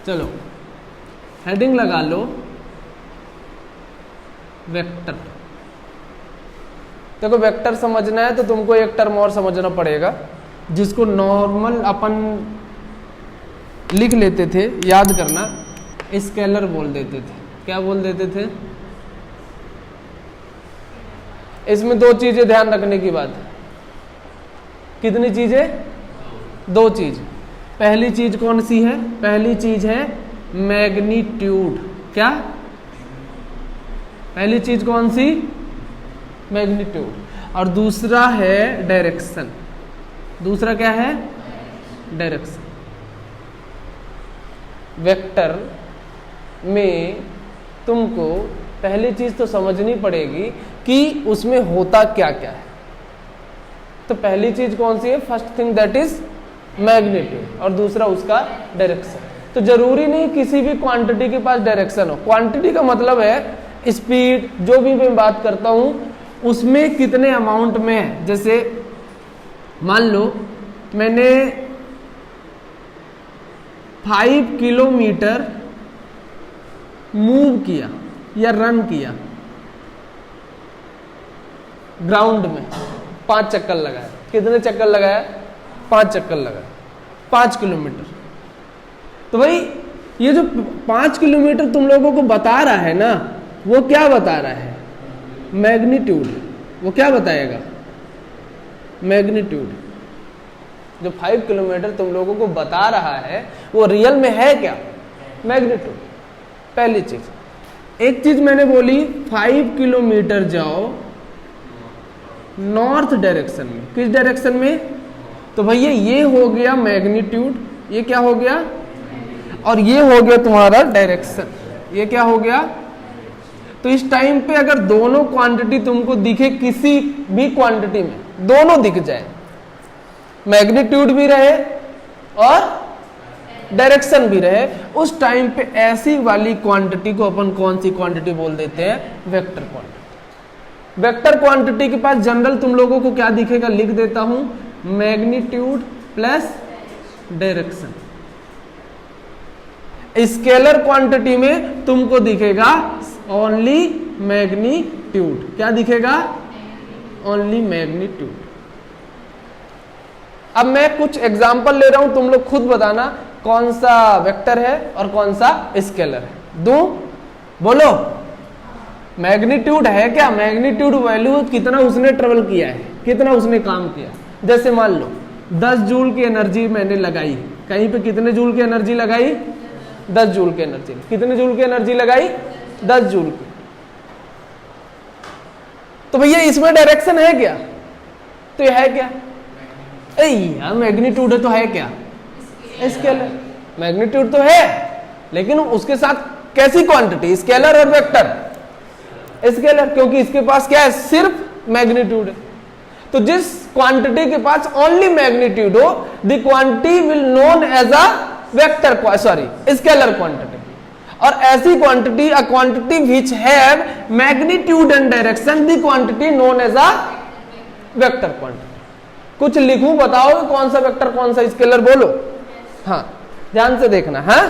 चलो हेडिंग लगा लो वेक्टर। देखो वेक्टर समझना है तो तुमको एक टर्म और समझना पड़ेगा जिसको नॉर्मल अपन लिख लेते थे, याद करना, स्केलर बोल देते थे। क्या बोल देते थे? इसमें दो चीजें ध्यान रखने की बात है। कितनी चीजें? दो चीज। पहली चीज कौन सी है? पहली चीज है मैग्नीट्यूड। क्या? पहली चीज कौन सी? मैग्नीट्यूड। और दूसरा है डायरेक्शन। दूसरा क्या है? डायरेक्शन। वेक्टर में तुमको पहली चीज तो समझनी पड़ेगी कि उसमें होता क्या क्या है। तो पहली चीज कौन सी है? First thing that is magnitude, और दूसरा उसका डायरेक्शन। तो जरूरी नहीं किसी भी क्वांटिटी के पास डायरेक्शन हो। क्वांटिटी का मतलब है स्पीड, जो भी मैं बात करता हूं उसमें कितने अमाउंट में है। जैसे मान लो मैंने 5 किलोमीटर मूव किया या रन किया ग्राउंड में, 5 चक्कर लगाया। कितने चक्कर लगाया? 5 चक्कर लगाया, 5 किलोमीटर। तो भाई ये जो 5 किलोमीटर तुम लोगों को बता रहा है ना, वो क्या बता रहा है? मैग्नीट्यूड। वो क्या बताएगा? मैग्नीट्यूड। जो 5 किलोमीटर तुम लोगों को बता रहा है वो रियल में है क्या? मैग्नीट्यूड। पहली चीज। एक चीज मैंने बोली 5 किलोमीटर जाओ नॉर्थ डायरेक्शन में। किस डायरेक्शन में? तो भैया ये हो गया मैग्नीट्यूड, ये क्या हो गया? और ये हो गया तुम्हारा डायरेक्शन। ये क्या हो गया? तो इस टाइम पे अगर दोनों क्वांटिटी तुमको दिखे, किसी भी क्वांटिटी में दोनों दिख जाए, मैग्नीट्यूड भी रहे और डायरेक्शन भी रहे, उस टाइम पे ऐसी वाली क्वांटिटी को अपन कौन सी क्वांटिटी बोल देते हैं? Vector quantity. वेक्टर क्वांटिटी के पास जनरल तुम लोगों को क्या दिखेगा? लिख देता हूं, magnitude plus direction. Scalar quantity में तुमको दिखेगा ओनली मैग्नीट्यूड। क्या दिखेगा? Only magnitude. अब मैं कुछ एग्जांपल ले रहा हूं, तुम लोग खुद बताना कौन सा वेक्टर है और कौन सा स्केलर है। दो बोलो। मैग्नीट्यूड है क्या? मैग्नीट्यूड वैल्यू कितना उसने ट्रेवल किया है, कितना उसने काम किया। जैसे मान लो 10 जूल की एनर्जी मैंने लगाई, कहीं पे कितने जूल की एनर्जी लगाई? 10 जूल की एनर्जी। कितने जूल की एनर्जी लगाई? 10 जूल की। तो भैया इसमें डायरेक्शन है क्या? तो ये है क्या? यार मैग्नीट्यूड है तो है क्या? स्केलर। मैग्नीट्यूड तो है, लेकिन उसके साथ कैसी क्वांटिटी? स्केलर और वेक्टर? स्केलर, क्योंकि इसके पास क्या है? सिर्फ मैग्नीट्यूड है। तो जिस क्वांटिटी के पास ओनली मैग्नीट्यूड हो, the quantity will known as a vector, sorry scalar quantity. और ऐसी quantity, a quantity which have magnitude and direction, the quantity known as a vector quantity. कुछ लिखूं, बताओ कौन सा वेक्टर कौन सा स्केलर? बोलो। हाँ ध्यान से देखना। हाँ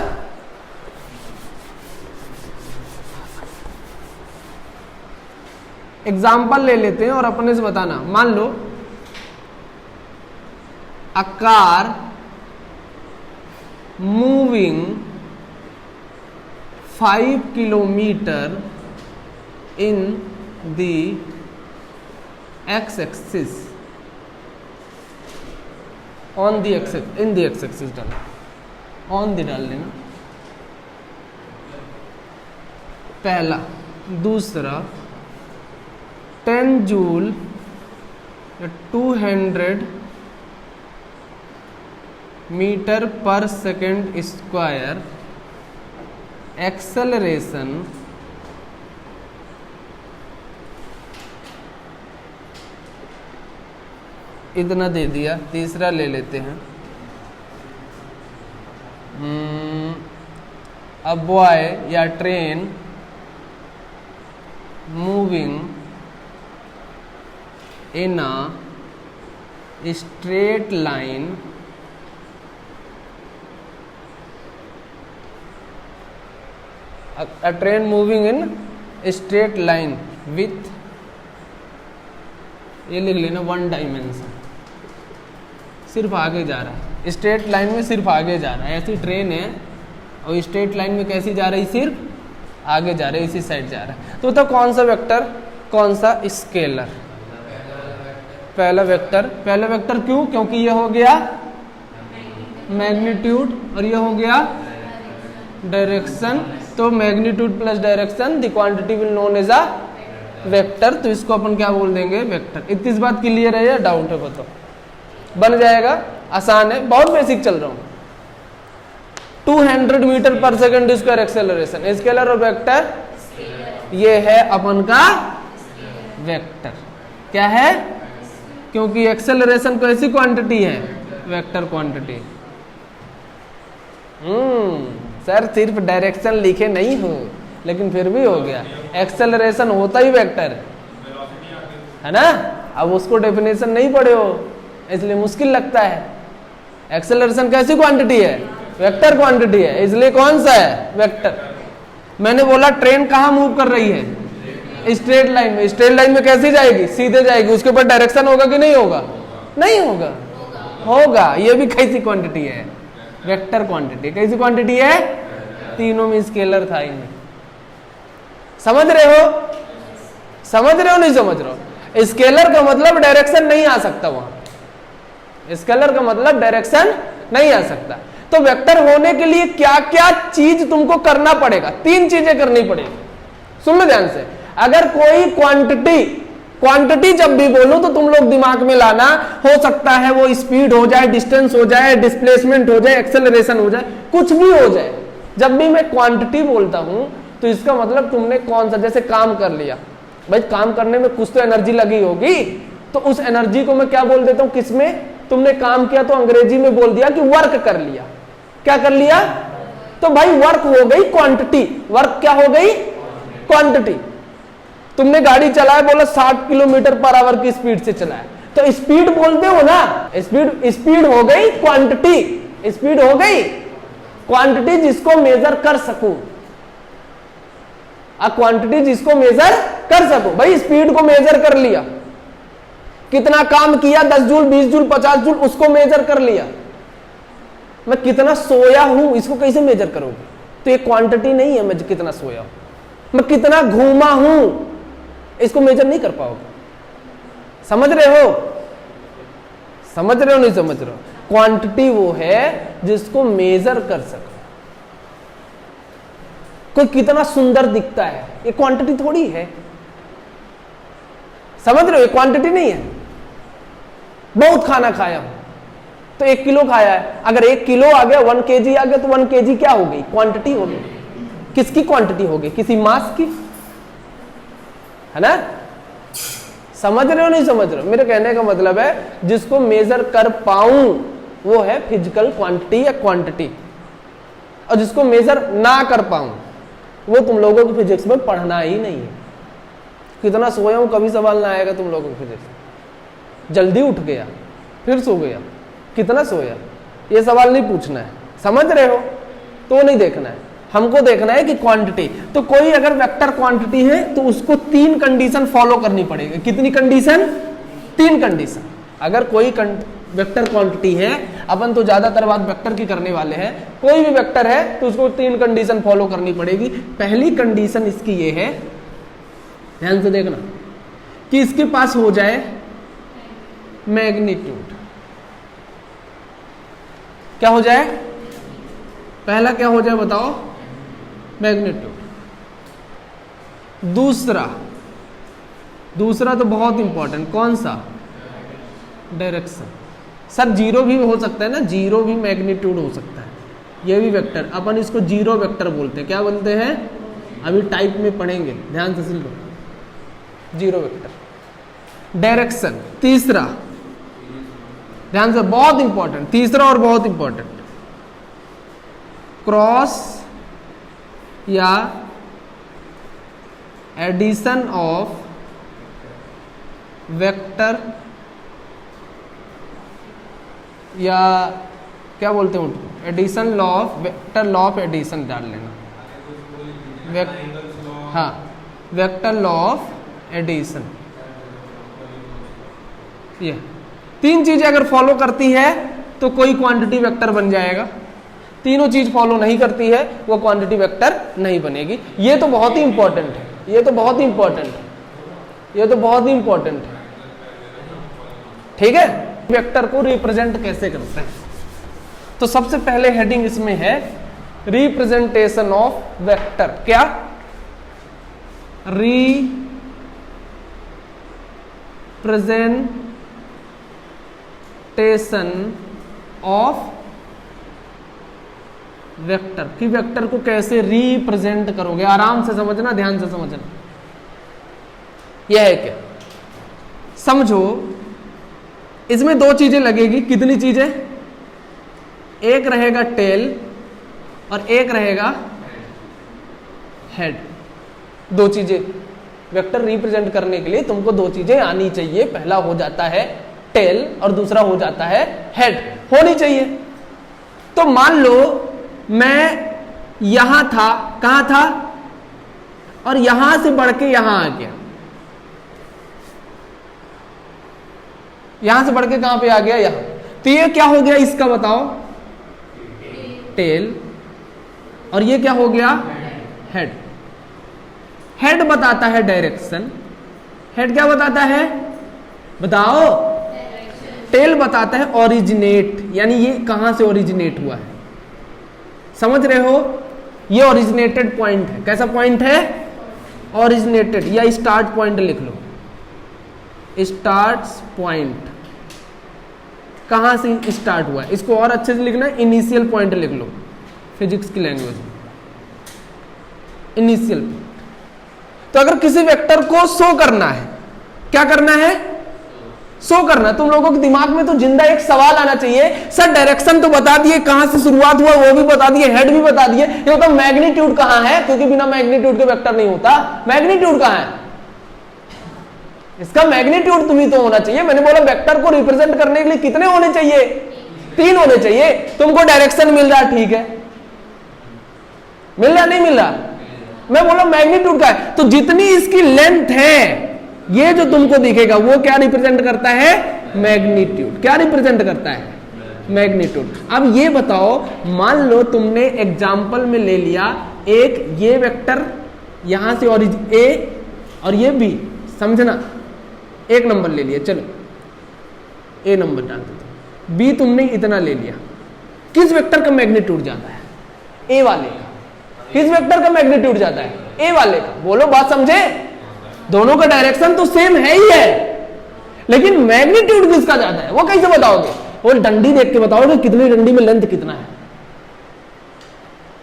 एग्जाम्पल ले लेते हैं और अपने से बताना। मान लो a car moving 5 kilometre in the X axis, on the axis, in the X axis डालना, ऑन द डाल लेना पहला। दूसरा 10 जूल 200 मीटर पर सेकेंड स्क्वायर एक्सेलरेशन इतना दे दिया। तीसरा ले लेते हैं, अ बॉय या train moving in a straight line a train moving in straight line with, ये लिख लेना, 1 डायमेंशन, सिर्फ आगे जा रहा है, स्ट्रेट लाइन में सिर्फ आगे जा रहा है। ऐसी ट्रेन है और स्ट्रेट लाइन में कैसी जा रही, सिर्फ आगे जा रही है, इसी साइड जा रहा है। तो कौन सा वेक्टर, कौन सा स्केलर, पहला वेक्टर। पहला वेक्टर क्यों, क्योंकि ये हो गया मैग्नीट्यूड और ये हो गया डायरेक्शन। तो magnitude plus direction, the quantity will known as a vector. तो इसको अपन क्या बोल देंगे, वेक्टर। इतनी बात क्लियर है या डाउट है बताओ? बन जाएगा, आसान है, बहुत बेसिक चल रहा हूं। 200 मीटर पर सेकेंड स्क्वायर एक्सेलरेशन, स्केलर और वेक्टर, ये है अपन का वेक्टर। क्या है, क्योंकि एक्सेलरेशन कैसी क्वांटिटी है, वेक्टर क्वांटिटी। सर सिर्फ डायरेक्शन लिखे नहीं हो, लेकिन फिर भी हो गया, एक्सेलरेशन होता ही वेक्टर है ना। अब उसको डेफिनेशन नहीं पढ़े हो इसलिए मुश्किल लगता है। एक्सेलरेशन कैसी क्वांटिटी है, वेक्टर क्वांटिटी है, इसलिए कौन सा है, वेक्टर। मैंने बोला ट्रेन कहाँ मूव कर रही है, स्ट्रेट लाइन में। स्ट्रेट लाइन में कैसी जाएगी, सीधे जाएगी, उसके ऊपर डायरेक्शन होगा कि नहीं होगा, नहीं होगा, होगा। ये भी कैसी क्वांटिटी है, वेक्टर क्वांटिटी। कैसी क्वांटिटी है, तीनों में स्केलर था ही नहीं। समझ रहे हो, समझ रहे हो नहीं समझ रहे हो? स्केलर का मतलब डायरेक्शन नहीं आ सकता वहां, स्केलर का मतलब डायरेक्शन नहीं आ सकता। तो वेक्टर होने के लिए क्या क्या चीज तुमको करना पड़ेगा, 3 चीजें करनी पड़ेगी। सुन लो ध्यान से। अगर कोई क्वांटिटी जब भी बोलूं तो तुम लोग दिमाग में लाना, हो सकता है वो स्पीड हो जाए, डिस्टेंस हो जाए, डिस्प्लेसमेंट हो जाए, एक्सेलरेशन हो जाए, कुछ भी हो जाए। जब भी मैं क्वांटिटी बोलता हूं तो इसका मतलब तुमने कौन सा, जैसे काम कर लिया भाई, काम करने में कुछ तो एनर्जी लगी होगी, तो उस एनर्जी को मैं क्या बोल देता हूं, किसमें, तुमने काम किया तो अंग्रेजी में बोल दिया कि वर्क कर लिया। क्या कर लिया, तो भाई वर्क हो गई क्वांटिटी। वर्क क्या हो गई, क्वांटिटी। तुमने गाड़ी चलाया, बोला 60 किलोमीटर पर आवर की स्पीड से चलाया, तो स्पीड बोलते हो ना, स्पीड हो गई क्वांटिटी, स्पीड हो गई क्वांटिटी जिसको मेजर कर सकूं, क्वांटिटी जिसको मेजर कर सकूं। भाई स्पीड को मेजर कर लिया, कितना काम किया, 10 जूल, 20 जूल, 50 जूल, उसको मेजर कर लिया। मैं कितना सोया हूं, इसको कैसे मेजर करोगे, तो ये क्वांटिटी नहीं है। मैं कितना सोया हूं, मैं कितना घूमा हूं, इसको मेजर नहीं कर पाओगे। समझ रहे हो, समझ रहे हो नहीं समझ रहे हो? क्वांटिटी वो है जिसको मेजर कर सको। कोई कितना सुंदर दिखता है, ये क्वांटिटी थोड़ी है। समझ रहे हो, ये क्वांटिटी नहीं है। बहुत खाना खाया हूं तो 1 किलो खाया है, अगर 1 किलो आ गया, 1 kg आ गया, तो 1 kg क्या हो गई, क्वांटिटी हो गई। किसकी क्वांटिटी हो गई, किसी मास की, है ना। समझ रहे हो नहीं समझ रहे हो? मेरे कहने का मतलब है जिसको मेजर कर पाऊं वो है फिजिकल क्वांटिटी या क्वांटिटी, और जिसको मेजर ना कर पाऊं वो तुम लोगों को फिजिक्स में पढ़ना ही नहीं है। कितना सोया हूं कभी सवाल ना आएगा तुम लोगों को फिजिक्स। जल्दी उठ गया फिर सो गया, कितना सोया, ये सवाल नहीं पूछना है। समझ रहे हो, तो नहीं देखना है, हमको देखना है कि क्वांटिटी। तो कोई अगर वेक्टर क्वांटिटी है तो उसको 3 कंडीशन फॉलो करनी पड़ेगी। कितनी कंडीशन, 3 कंडीशन। अगर कोई वेक्टर क्वांटिटी है, अपन तो ज्यादातर बात वेक्टर की करने वाले हैं, कोई भी वेक्टर है तो उसको 3 कंडीशन फॉलो करनी पड़ेगी। पहली कंडीशन इसकी ये है, ध्यान से देखना, कि इसके पास हो जाए मैग्नीट्यूड। क्या हो जाए, पहला क्या हो जाए बताओ, मैग्नीट्यूड। दूसरा तो बहुत इंपॉर्टेंट, कौन सा, डायरेक्शन। सर जीरो भी हो सकता है ना, जीरो भी मैग्नीट्यूड हो सकता है, ये भी वेक्टर। अपन इसको जीरो वेक्टर बोलते हैं। क्या बोलते हैं, अभी टाइप में पढ़ेंगे, ध्यान से सुन लो। Zero vector. डायरेक्शन तीसरा, ध्यान से, बहुत इंपॉर्टेंट, तीसरा और बहुत इंपॉर्टेंट, क्रॉस या एडिशन ऑफ वेक्टर, या क्या बोलते हैं, addition law of vector, law of addition डाल लेना। हाँ, वेक्टर लॉ ऑफ एडिशन। ये तीन चीजें अगर फॉलो करती है तो कोई क्वांटिटी वेक्टर बन जाएगा, तीनों चीज फॉलो नहीं करती है वो क्वांटिटी वेक्टर नहीं बनेगी। ये तो बहुत ही इंपॉर्टेंट है, ये तो बहुत ही इंपॉर्टेंट है, ये तो बहुत ही इंपॉर्टेंट है। ठीक है, वेक्टर को रिप्रेजेंट कैसे करते हैं? तो सबसे पहले हेडिंग इसमें है रिप्रेजेंटेशन ऑफ वेक्टर। क्या? रिप्रेजेंटेशन ऑफ वेक्टर कि वेक्टर को कैसे रिप्रेजेंट करोगे। आराम से समझना, ध्यान से समझना। यह है क्या? समझो, इसमें दो चीजें लगेगी। कितनी चीजें? एक रहेगा टेल और एक रहेगा हेड। दो चीजें वेक्टर रिप्रेजेंट करने के लिए तुमको दो चीजें आनी चाहिए। पहला हो जाता है टेल और दूसरा हो जाता है हेड, होनी चाहिए। तो मान लो मैं यहां था, कहां था, और यहां से बढ़ के यहां आ गया। यहां से बढ़ के कहां पे आ गया? यहां। तो ये क्या हो गया इसका बताओ? टेल। और ये क्या हो गया? हेड। हेड बताता है डायरेक्शन। हेड क्या बताता है? बताओ। टेल बताता है ओरिजिनेट, यानी ये कहां से ओरिजिनेट हुआ है। समझ रहे हो? ये ओरिजिनेटेड पॉइंट है। कैसा पॉइंट है? ओरिजिनेटेड, या स्टार्ट पॉइंट लिख लो। स्टार्ट पॉइंट कहां से स्टार्ट हुआ है, इसको और अच्छे से लिखना है। इनिशियल पॉइंट लिख लो, फिजिक्स की लैंग्वेज में इनिशियल पॉइंट। तो अगर किसी वेक्टर को शो करना है, क्या करना है? शो करना। तुम लोगों के दिमाग में तो जिंदा एक सवाल आना चाहिए, सर डायरेक्शन तो बता दिए, कहां से शुरुआत हुआ वो भी बता दिए, हेड भी बता दिए, ये तो मैग्नीट्यूड कहां है? क्योंकि बिना मैग्नीट्यूड के वेक्टर नहीं होता। मैग्नीट्यूड कहां है? इसका मैग्नीट्यूड तुम्हें तो होना चाहिए। मैंने बोला वेक्टर को रिप्रेजेंट करने के लिए कितने होने चाहिए? तीन होने चाहिए। तुमको डायरेक्शन मिल रहा, ठीक है, मिल रहा नहीं मिल रहा? मैं बोला मैग्नीट्यूड का है, तो जितनी इसकी लेंथ है ये जो तुमको दिखेगा वो क्या रिप्रेजेंट करता है? मैग्नीट्यूड। क्या रिप्रेजेंट करता है? मैग्नीट्यूड। अब ये बताओ, मान लो तुमने एग्जाम्पल में ले लिया एक ये वेक्टर यहां से ओरिजिन ए और ये बी, समझना, एक नंबर ले लिया, चलो ए नंबर डाल देते, बी तुमने इतना ले लिया। किस वेक्टर का मैग्नीट्यूड ज्यादा है? ए वाले का। किस वेक्टर का मैग्नीट्यूड ज्यादा है? ए वाले का। बोलो, बात समझे? दोनों का डायरेक्शन तो सेम है ही है, लेकिन मैग्नीट्यूड किसका ज्यादा है वो कैसे बताओगे? वो डंडी देख के बताओगे कितनी डंडी में लेंथ कितना है,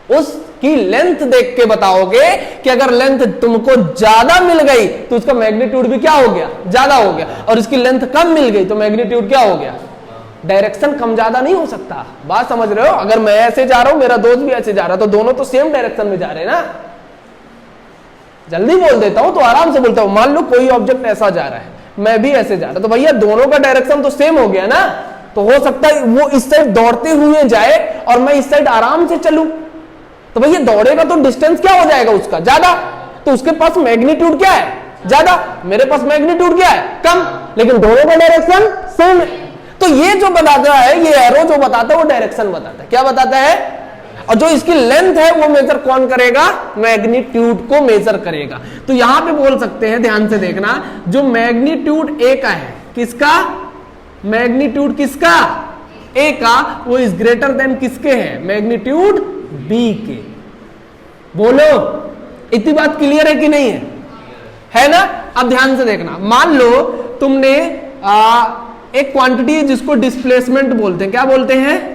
उसकी लेंथ देख के बताओगे कि अगर लेंथ तुमको ज्यादा मिल गई तो उसका मैग्नीट्यूड भी क्या हो गया? ज्यादा हो गया। और इसकी लेंथ कम मिल गई तो मैग्नीट्यूड क्या हो गया? डायरेक्शन कम ज्यादा नहीं हो सकता। बात समझ रहे हो? अगर मैं ऐसे जा रहा हूं, मेरा दोस्त भी ऐसे जा रहा, तो दोनों तो सेम डायरेक्शन में जा रहे हैं ना। जल्दी बोल देता हूं तो आराम से बोलता हूं। मान लो कोई ऑब्जेक्ट ऐसा जा रहा है, मैं भी ऐसे जा रहा, तो भैया दोनों का डायरेक्शन तो सेम हो गया ना। तो हो सकता है वो इस साइड दौड़ते हुए जाए और मैं इस साइड आराम से चलूं, तो भैया दौड़ेगा तो डिस्टेंस क्या हो जाएगा उसका? ज्यादा। तो उसके पास मैग्नीट्यूड क्या है? ज्यादा। मेरे पास मैग्नीट्यूड क्या है? कम। लेकिन दोनों का डायरेक्शन सेम है। तो ये जो बताता है, ये एरो जो बताता है वो डायरेक्शन बताता है। क्या बताता है? और जो इसकी लेंथ है वो मेजर कौन करेगा? मैग्नीट्यूड को मेजर करेगा। तो यहां पे बोल सकते हैं, ध्यान से देखना, जो मैग्नीट्यूड ए का है, किसका मैग्नीट्यूड? किसका? ए का। वो इज ग्रेटर देन किसके है? मैग्नीट्यूड बी के। बोलो, इतनी बात क्लियर है कि नहीं है? है ना? अब ध्यान से देखना, मान लो तुमने एक क्वांटिटी है जिसको डिस्प्लेसमेंट बोलते हैं। क्या बोलते हैं?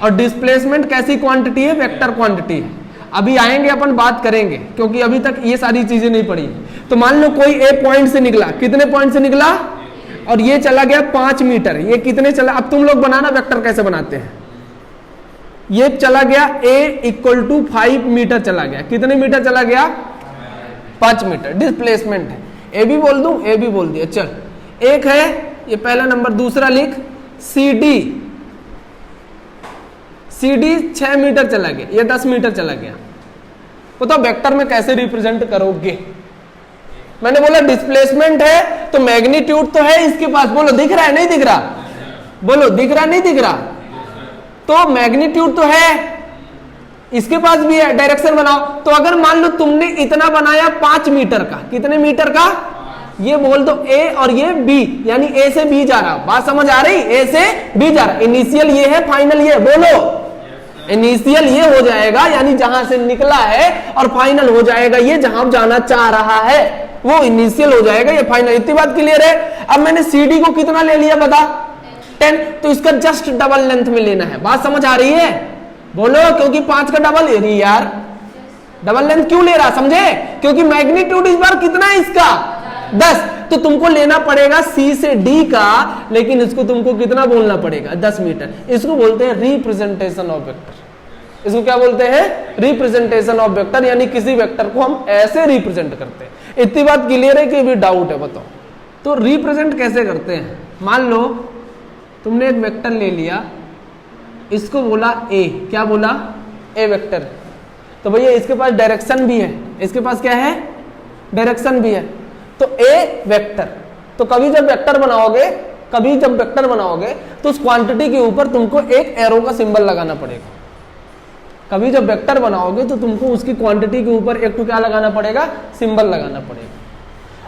और डिस्प्लेसमेंट कैसी क्वांटिटी है? वेक्टर क्वांटिटी है। अभी आएंगे अपन बात करेंगे, क्योंकि अभी तक ये सारी चीजें नहीं पढ़ी। तो मान लो कोई ए पॉइंट से निकला, कितने पॉइंट से निकला? और ये चला गया 5 मीटर। ये कितने चला? अब तुम लोग बनाना वेक्टर कैसे बनाते हैं। ये चला गया ए इक्वल टू 5 मीटर चला गया। कितने मीटर चला गया? 5 मीटर। डिस्प्लेसमेंट है। ए भी बोल दूं? ए भी बोल दिया, चल। एक है ये पहला नंबर। दूसरा लिख C D. C D 6 metre चला गया, ये 10 मीटर चला गया। बताओ वेक्टर में कैसे रिप्रेजेंट करोगे? मैंने बोला डिस्प्लेसमेंट है तो मैग्नीट्यूड तो है इसके पास, बोलो दिख रहा है नहीं दिख रहा? बोलो दिख रहा नहीं दिख रहा? तो मैग्नीट्यूड तो है, इसके पास भी है, डायरेक्शन बनाओ। तो अगर मान लो तुमने इतना बनाया 5 मीटर का, कितने मीटर का? ये बोल दो ए और ये बी, यानी ए से बी जा रहा, बात समझ आ रही? ए से बी जा रहा, इनिशियल ये है, फाइनल ये, बोलो इनिशियल ये हो जाएगा यानी जहां से निकला है, और फाइनल हो जाएगा ये जहां जाना चाह रहा है, वो इनिशियल हो जाएगा, ये फाइनल। इतनी बात क्लियर है? अब मैंने CD को कितना ले लिया बता? 10, तो इसका जस्ट डबल लेंथ में लेना है, बात समझ आ रही है? बोलो, क्योंकि 5 का डबल यार, डबल लेंथ क्यों ले रहा समझे? क्योंकि मैग्नीट्यूड इस बार कितना है इसका? 10, तो तुमको लेना पड़ेगा C से D का, लेकिन इसको तुमको कितना बोलना पड़ेगा? 10 मीटर। इसको बोलते हैं रिप्रेजेंटेशन ऑफ वेक्टर। इसको क्या बोलते हैं? रिप्रेजेंटेशन ऑफ वेक्टर, यानी किसी वेक्टर को हम ऐसे रिप्रेजेंट करते हैं। इतनी बात क्लियर है कि अभी डाउट है? बताओ तो रिप्रेजेंट कैसे करते हैं? मान लो तुमने एक वेक्टर ले लिया, इसको बोला A, क्या बोला? A vector. तो भैया इसके पास डायरेक्शन भी है, इसके पास क्या है? डायरेक्शन भी है, तो A वेक्टर। तो कभी जब वेक्टर बनाओगे तो उस क्वांटिटी के ऊपर तुमको एक एरो का सिंबल लगाना पड़ेगा। कभी जब वेक्टर बनाओगे तो तुमको उसकी क्वांटिटी के ऊपर एक तो क्या लगाना पड़ेगा? सिंबल लगाना पड़ेगा।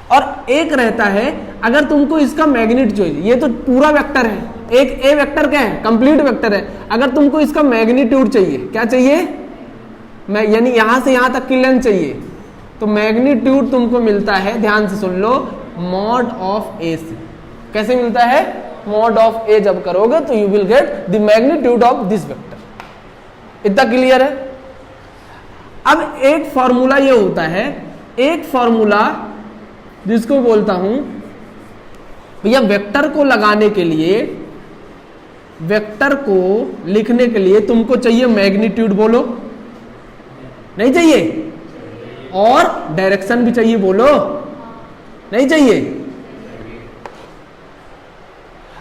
और एक रहता है, अगर तुमको इसका मैग्नीट्यूड चाहिए, ये तो पूरा वेक्टर है, एक ए वेक्टर क्या है? कंप्लीट वेक्टर है। अगर तुमको इसका मैग्नीट्यूड चाहिए, क्या चाहिए? यानी यहां से यहां तक की लेंथ चाहिए, तो मैग्नीट्यूड तुमको मिलता है, ध्यान से सुन लो, मॉड ऑफ ए से। कैसे मिलता है? मॉड ऑफ ए जब करोगे तो you will get the magnitude of this vector. इतना क्लियर है? अब एक फॉर्मूला ये होता है, एक फॉर्मूला जिसको बोलता हूं भैया वेक्टर को लगाने के लिए, वेक्टर को लिखने के लिए तुमको चाहिए मैग्नीट्यूड, बोलो नहीं चाहिए? और डायरेक्शन भी चाहिए, बोलो नहीं चाहिए?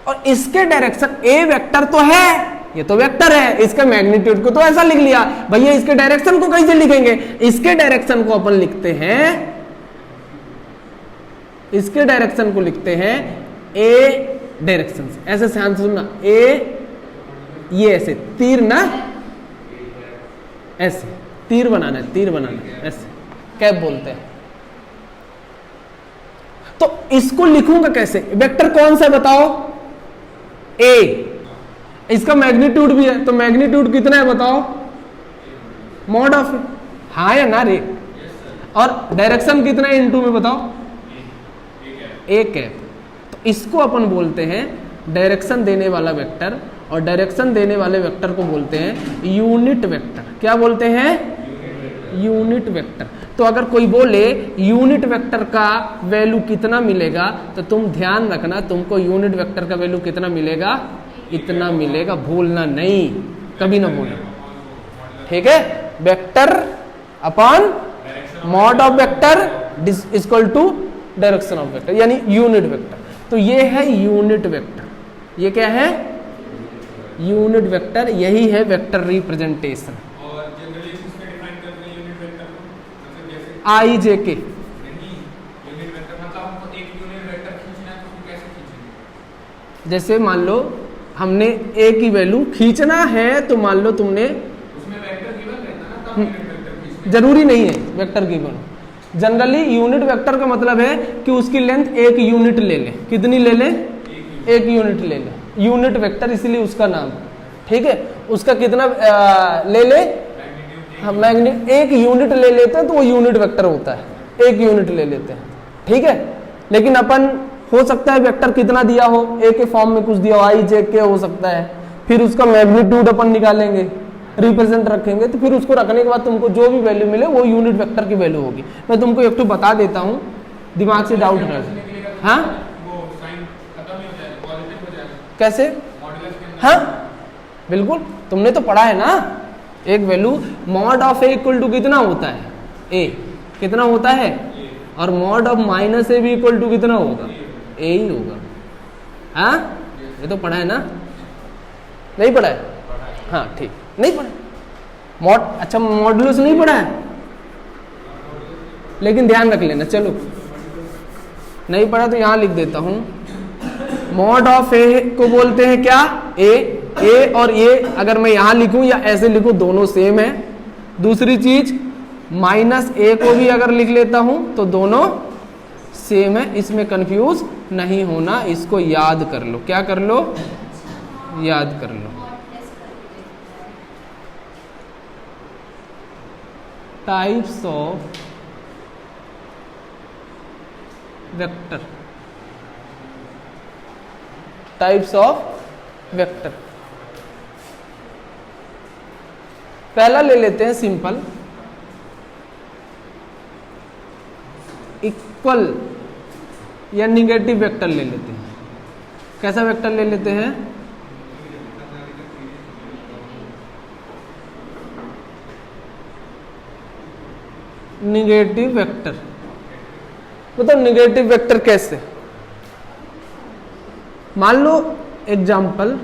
और इसके डायरेक्शन, ए वेक्टर तो है, ये तो वेक्टर है, इसके मैग्नीट्यूड को तो ऐसा लिख लिया। भैया इसके डायरेक्शन को कैसे लिखेंगे? इसके डायरेक्शन को अपन लिखते हैं, इसके डायरेक्शन को लिखते हैं ए डायरेक्शन से। ऐसे ध्यान से सुनना, ए ये ऐसे तीर ना, ऐसे तीर बनाना है, तीर बनाना है, ऐसे कैप बोलते हैं। तो इसको लिखूंगा कैसे? वेक्टर कौन सा बताओ? ए। इसका मैग्नीट्यूड भी है, तो मैग्नीट्यूड कितना है बताओ? मॉड ऑफ, हाँ या ना रे? और डायरेक्शन कितना है इनटू में बताओ? A cap. तो इसको अपन बोलते हैं डायरेक्शन देने वाला वेक्टर, और डायरेक्शन देने वाले वेक्टर को बोलते हैं यूनिट वेक्टर। क्या बोलते हैं? Unit vector. तो अगर कोई बोले यूनिट वेक्टर का वैल्यू कितना मिलेगा, तो तुम ध्यान रखना, तुमको यूनिट वेक्टर का वैल्यू कितना मिलेगा? इतना मिलेगा, भूलना नहीं, कभी ना भूलना, ठीक है? Vector upon mod of vector equal to direction of vector, यानी यूनिट वेक्टर। तो ये है यूनिट वेक्टर। ये क्या है? Unit vector. यही है वेक्टर रिप्रेजेंटेशन। और जनरली इसमें डिफाइन करते हैं यूनिट वेक्टर को, मतलब जैसे आई जे के। नहीं, यूनिट वेक्टर मतलब हमको एक यूनिट वेक्टर खींचना है तो कैसे खींचेंगे? जैसे मान लो हमने ए की वैल्यू खींचना है, तो मान लो तुमने, उसमें वेक्टर गिवन रहता ना, तब यूनिट वेक्टर खींचना जरूरी नहीं है vector given. Generally unit vector का मतलब है कि उसकी लेंथ एक यूनिट ले ले। कितनी ले ले? एक यूनिट ले ले, यूनिट वेक्टर इसलिए उसका नाम, ठीक है? उसका कितना ले ले? मैग्नीट्यूड एक यूनिट ले लेते हैं तो वो यूनिट वेक्टर होता है, एक यूनिट ले लेते हैं, ठीक है? लेकिन अपन हो सकता है वेक्टर कितना दिया हो, ए के फॉर्म में कुछ दिया हो, आई जे के हो सकता है, फिर उसका मैग्नीट्यूड अपन निकालेंगे, रिप्रेजेंट रखेंगे, तो फिर उसको रखने के बाद तुमको जो भी वैल्यू मिले वो यूनिट वेक्टर की वैल्यू होगी। मैं तुमको एक तो बता देता हूँ, दिमाग से डाउट ना। हाँ कैसे? हाँ बिल्कुल, तुमने तो पढ़ा है ना, एक value mod of A equal to कितना होता है? ए कितना होता है? और मॉड ऑफ माइनस ए भी इक्वल टू कितना होगा? ए ही होगा। हाँ ये तो पढ़ा है ना? नहीं पढ़ा है? हाँ ठीक, नहीं पढ़ा। मॉड, अच्छा मॉडुलस नहीं पढ़ा है? लेकिन ध्यान रख लेना। चलो नहीं पढ़ा तो यहां लिख देता हूं। मॉड ऑफ ए को बोलते हैं क्या, ए और ए अगर मैं यहां लिखूं या ऐसे लिखूं दोनों सेम है। दूसरी चीज माइनस ए को भी अगर लिख लेता हूं तो दोनों सेम है, इसमें कंफ्यूज नहीं होना, इसको याद कर लो। क्या कर लो, याद कर लो। Types of vector, types of vector. पहला ले लेते हैं सिंपल, इक्वल या निगेटिव वेक्टर ले लेते हैं। कैसा वेक्टर ले लेते हैं, निगेटिव वेक्टर। मतलब निगेटिव वेक्टर कैसे, मान लो एग्जाम्पल,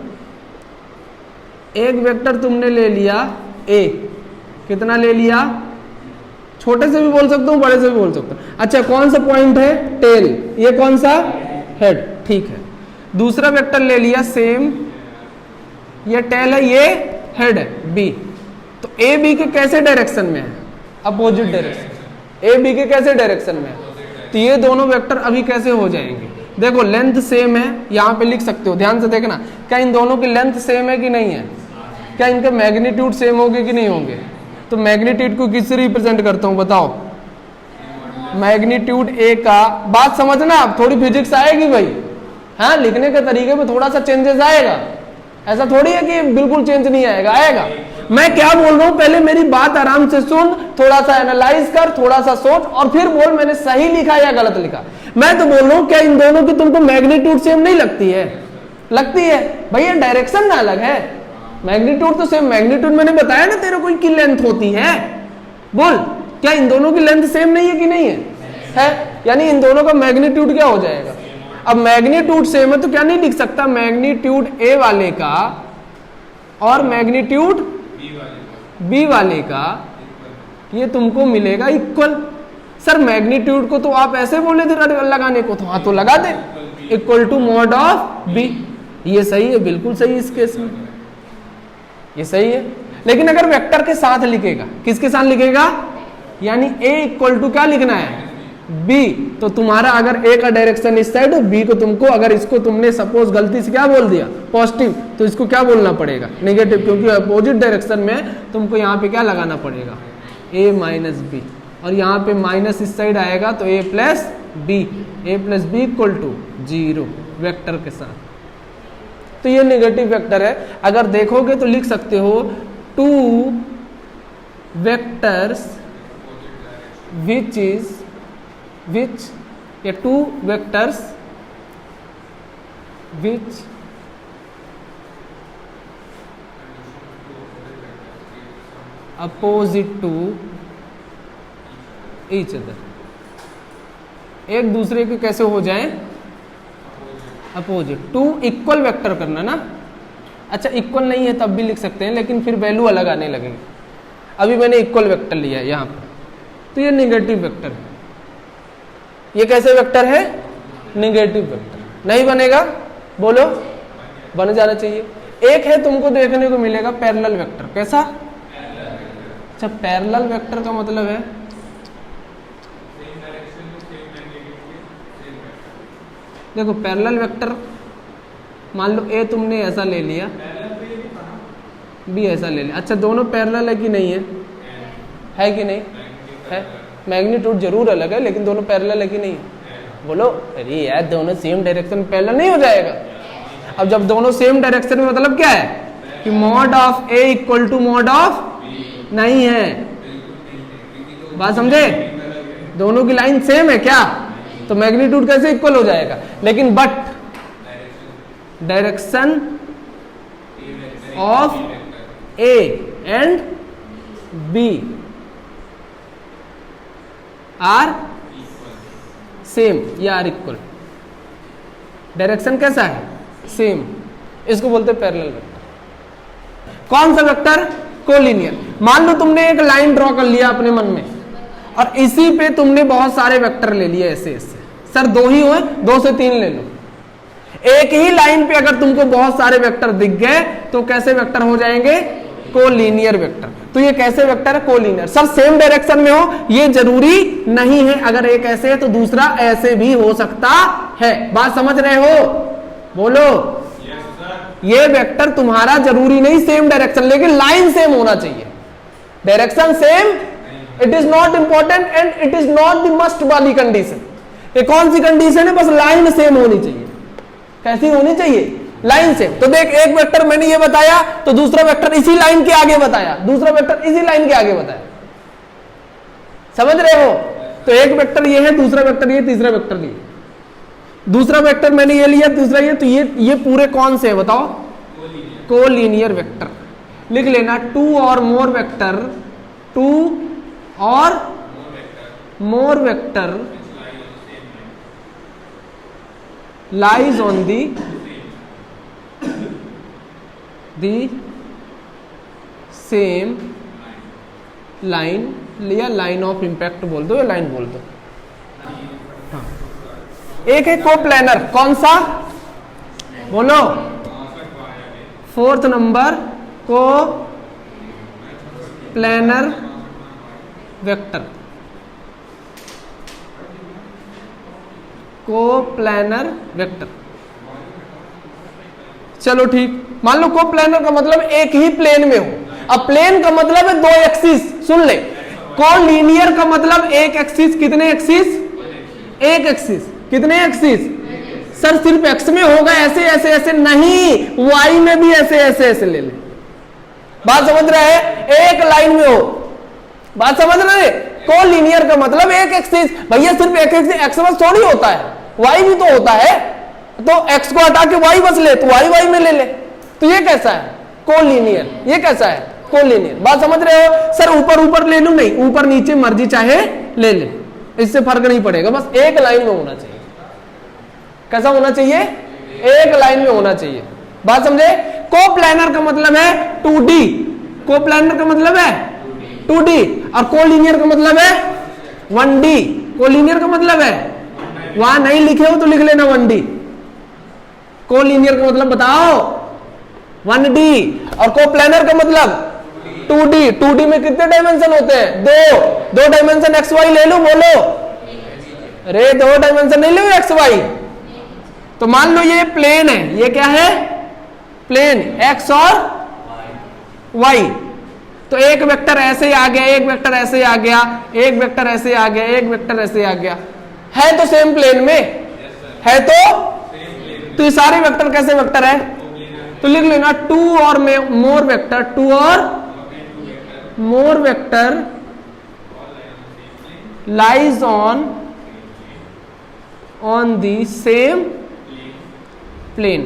एक वेक्टर तुमने ले लिया ए, कितना ले लिया, छोटे से भी बोल सकता हूं बड़े से भी बोल सकता हूं। अच्छा कौन सा पॉइंट है, टेल, ये कौन सा, हेड, ठीक है। दूसरा वेक्टर ले लिया सेम, ये टेल है, ये हेड है, बी। तो ए बी के कैसे डायरेक्शन में है, अपोजिट डायरेक्शन। ए बी के कैसे डायरेक्शन में है, तो ये दोनों वेक्टर अभी कैसे हो जाएंगे, देखो लेंथ सेम है, यहां पे लिख सकते हो, ध्यान से देखना। क्या इन दोनों की लेंथ सेम है कि नहीं है, क्या इनके मैग्नीट्यूड सेम होंगे कि नहीं होंगे। तो मैग्नीट्यूड को किससे रिप्रेजेंट करता हूं बताओ, मैग्नीट्यूड ए का, बात समझना आप, थोड़ी फिजिक्स आएगी भाई, हाँ लिखने के तरीके में थोड़ा सा चेंजेस आएगा, ऐसा थोड़ी है कि बिल्कुल चेंज नहीं आएगा, आएगा। मैं क्या बोल रहा हूं, पहले मेरी बात आराम से सुन, थोड़ा सा एनालाइज कर, थोड़ा सा सोच और फिर बोल मैंने सही लिखा या गलत लिखा। मैं तो बोल रहा हूं क्या इन दोनों की तुमको मैग्नीट्यूड सेम नहीं लगती है, लगती है भैया, डायरेक्शन ना अलग है, मैग्नीट्यूड तो सेम। मैग्नीट्यूड मैंने बताया ना तेरे को की लेंथ होती है, बोल क्या इन दोनों की लेंथ सेम नहीं है कि नहीं है, यानी इन दोनों का मैग्नीट्यूड क्या हो जाएगा। अब मैग्नीट्यूड सेम है तो क्या नहीं लिख सकता, मैग्नीट्यूड ए वाले का और मैग्नीट्यूड बी वाले का ये तुमको मिलेगा इक्वल। सर मैग्नीट्यूड को तो आप ऐसे बोले थे लगाने को, तो हाँ तो लगा दे, equal to mod of B. ये सही है, बिल्कुल सही इस केस में, ये सही है। लेकिन अगर वेक्टर के साथ लिखेगा, किसके साथ लिखेगा, यानी a इक्वल टू क्या लिखना है, b, तो तुम्हारा अगर a का डायरेक्शन इस साइड, b को तुमको, अगर इसको तुमने सपोज गलती से क्या बोल दिया पॉजिटिव, तो इसको क्या बोलना पड़ेगा नेगेटिव, क्योंकि अपोजिट डायरेक्शन में तुमको यहाँ पे क्या लगाना पड़ेगा, a माइनस बी, और यहाँ पे माइनस इस साइड आएगा तो a plus B equal to 0 vector के साथ। तो ये नेगेटिव वेक्टर है। अगर देखोगे तो लिख सकते हो टू वेक्टर्स विच या two vectors which opposite to each other, एक दूसरे के कैसे हो जाएं, अपोजिट। टू इक्वल वेक्टर करना ना, अच्छा इक्वल नहीं है तब भी लिख सकते हैं, लेकिन फिर वैल्यू अलग आने लगेगी। अभी मैंने इक्वल वेक्टर लिया है यहाँ पर, तो ये निगेटिव वेक्टर है। ये कैसे वेक्टर है, निगेटिव वेक्टर। नहीं बनेगा, बोलो, बन जाना चाहिए। एक है तुमको देखने को मिलेगा पैरेलल वेक्टर, कैसा, अच्छा पैरेलल वेक्टर का मतलब है देखो पैरेलल वेक्टर, मान लो ए तुमने ऐसा ले लिया, बी ऐसा ले लिया, अच्छा दोनों पैरेलल है कि नहीं है कि नहीं है, मैग्नीट्यूड जरूर अलग है लेकिन दोनों पैरेलल है कि नहीं है, बोलो। अरे यार दोनों सेम डायरेक्शन में पैरेलल नहीं हो जाएगा। अब जब दोनों सेम डायरेक्शन में मतलब क्या है कि mod of A equal to mod of नहीं है, बात समझे, दोनों की लाइन सेम है क्या, तो मैग्नीट्यूड कैसे इक्वल हो जाएगा। लेकिन but direction of A and B are same, ये आर इक्वल, डायरेक्शन कैसा है, सेम, इसको बोलते हैं पैरेलल वेक्टर। कौन सा वेक्टर, कोलिनियर। मान लो तुमने एक लाइन ड्रॉ कर लिया अपने मन में और इसी पे तुमने बहुत सारे वेक्टर ले लिए ऐसे ऐसे। सर 2 ही हुए, 2 से 3 ले लो। एक ही लाइन पे अगर तुमको बहुत सारे वेक्टर दिख गए तो कैसे वेक्टर हो जाएंगे? Collinear vector. तो ये कैसे वेक्टर है? कोलीनियर। सर सेम डायरेक्शन में हो, ये जरूरी नहीं है। अगर एक ऐसे है तो दूसरा ऐसे भी हो सकता है। बात समझ रहे हो? बोलो। ये वेक्टर तुम्हारा जरूरी नहीं सेम डायरेक्शन, लेकिन लाइन सेम होना चाहिए। Direction same, it is not important and it is not the must वाली कंडीशन। ये कौन सी कंडीशन है? बस लाइन सेम होनी चाहिए। कैसी होनी चाहिए? Line same. तो देख, एक वेक्टर मैंने ये बताया तो दूसरा वेक्टर इसी लाइन के आगे बताया, दूसरा वेक्टर इसी लाइन के आगे बताया। समझ रहे हो? तो एक वेक्टर ये है, दूसरा वेक्टर ये, तीसरा वेक्टर ये। दूसरा वेक्टर मैंने ये लिया, तीसरा ये, तो ये पूरे कौन से है बताओ? Collinear vector. लिख लेना 2 और मोर वेक्टर, 2 और more vector lies on the same line, या लाइन ऑफ इम्पैक्ट बोल दो या लाइन बोल दो। हाँ। एक है कोप्लैनर, कौन सा? बोलो। 4th number coplanar vector. Coplanar vector. चलो ठीक, मान लो कोप्लैनर का मतलब एक ही प्लेन में हो। अब प्लेन का मतलब है 2 एक्सिस। सुन ले, कोलीनियर का मतलब एक एक्सिस। कितने एक्सिस? एक एक्सिस। कितने एक्सिस? सर सिर्फ एक्स में होगा ऐसे ऐसे ऐसे नहीं, वाई में भी ऐसे ऐसे ऐसे ले ले। बात समझ रहे हैं? एक लाइन में हो। बात समझ रहे? कोलीनियर का मतलब एक एक्सिस। भैया सिर्फ एक एक्स बस थोड़ी होता है, वाई भी तो होता है। तो एक्स को हटा के वाई बस ले, तो वाई वाई में ले ले। तो ये कैसा है? कोलीनियर। ये कैसा है? कोलीनियर। बात समझ रहे हो? सर ऊपर ऊपर ले लूं? नहीं, ऊपर नीचे मर्जी चाहे ले ले, इससे फर्क नहीं पड़ेगा। बस एक लाइन में होना चाहिए। कैसा होना चाहिए? एक लाइन में होना चाहिए। बात समझे? कोप्लैनर का मतलब है 2D। कोप्लैनर का मतलब है 2D और कोलीनियर का मतलब है 1D। कोलीनियर का मतलब है, वहां नहीं लिखे हो तो लिख लेना 1D। कोलीनियर का मतलब बताओ 1D और कोप्लैनर का मतलब 2D। 2D में कितने डायमेंशन होते हैं? 2 डायमेंशन एक्स वाई ले लो। बोलो। अरे 2 डायमेंशन नहीं लो एक्स वाई। तो मान लो ये प्लेन है, ये क्या है? प्लेन एक्स और वाई। तो एक वेक्टर ऐसे ही आ गया, एक वेक्टर ऐसे ही आ गया, एक वेक्टर ऐसे आ गया, एक वेक्टर ऐसे आ गया। है तो सेम प्लेन में है। तो ये सारे वेक्टर कैसे वेक्टर है? तो लिख लेना 2 और मोर वेक्टर, 2 और more vector lies on the same plane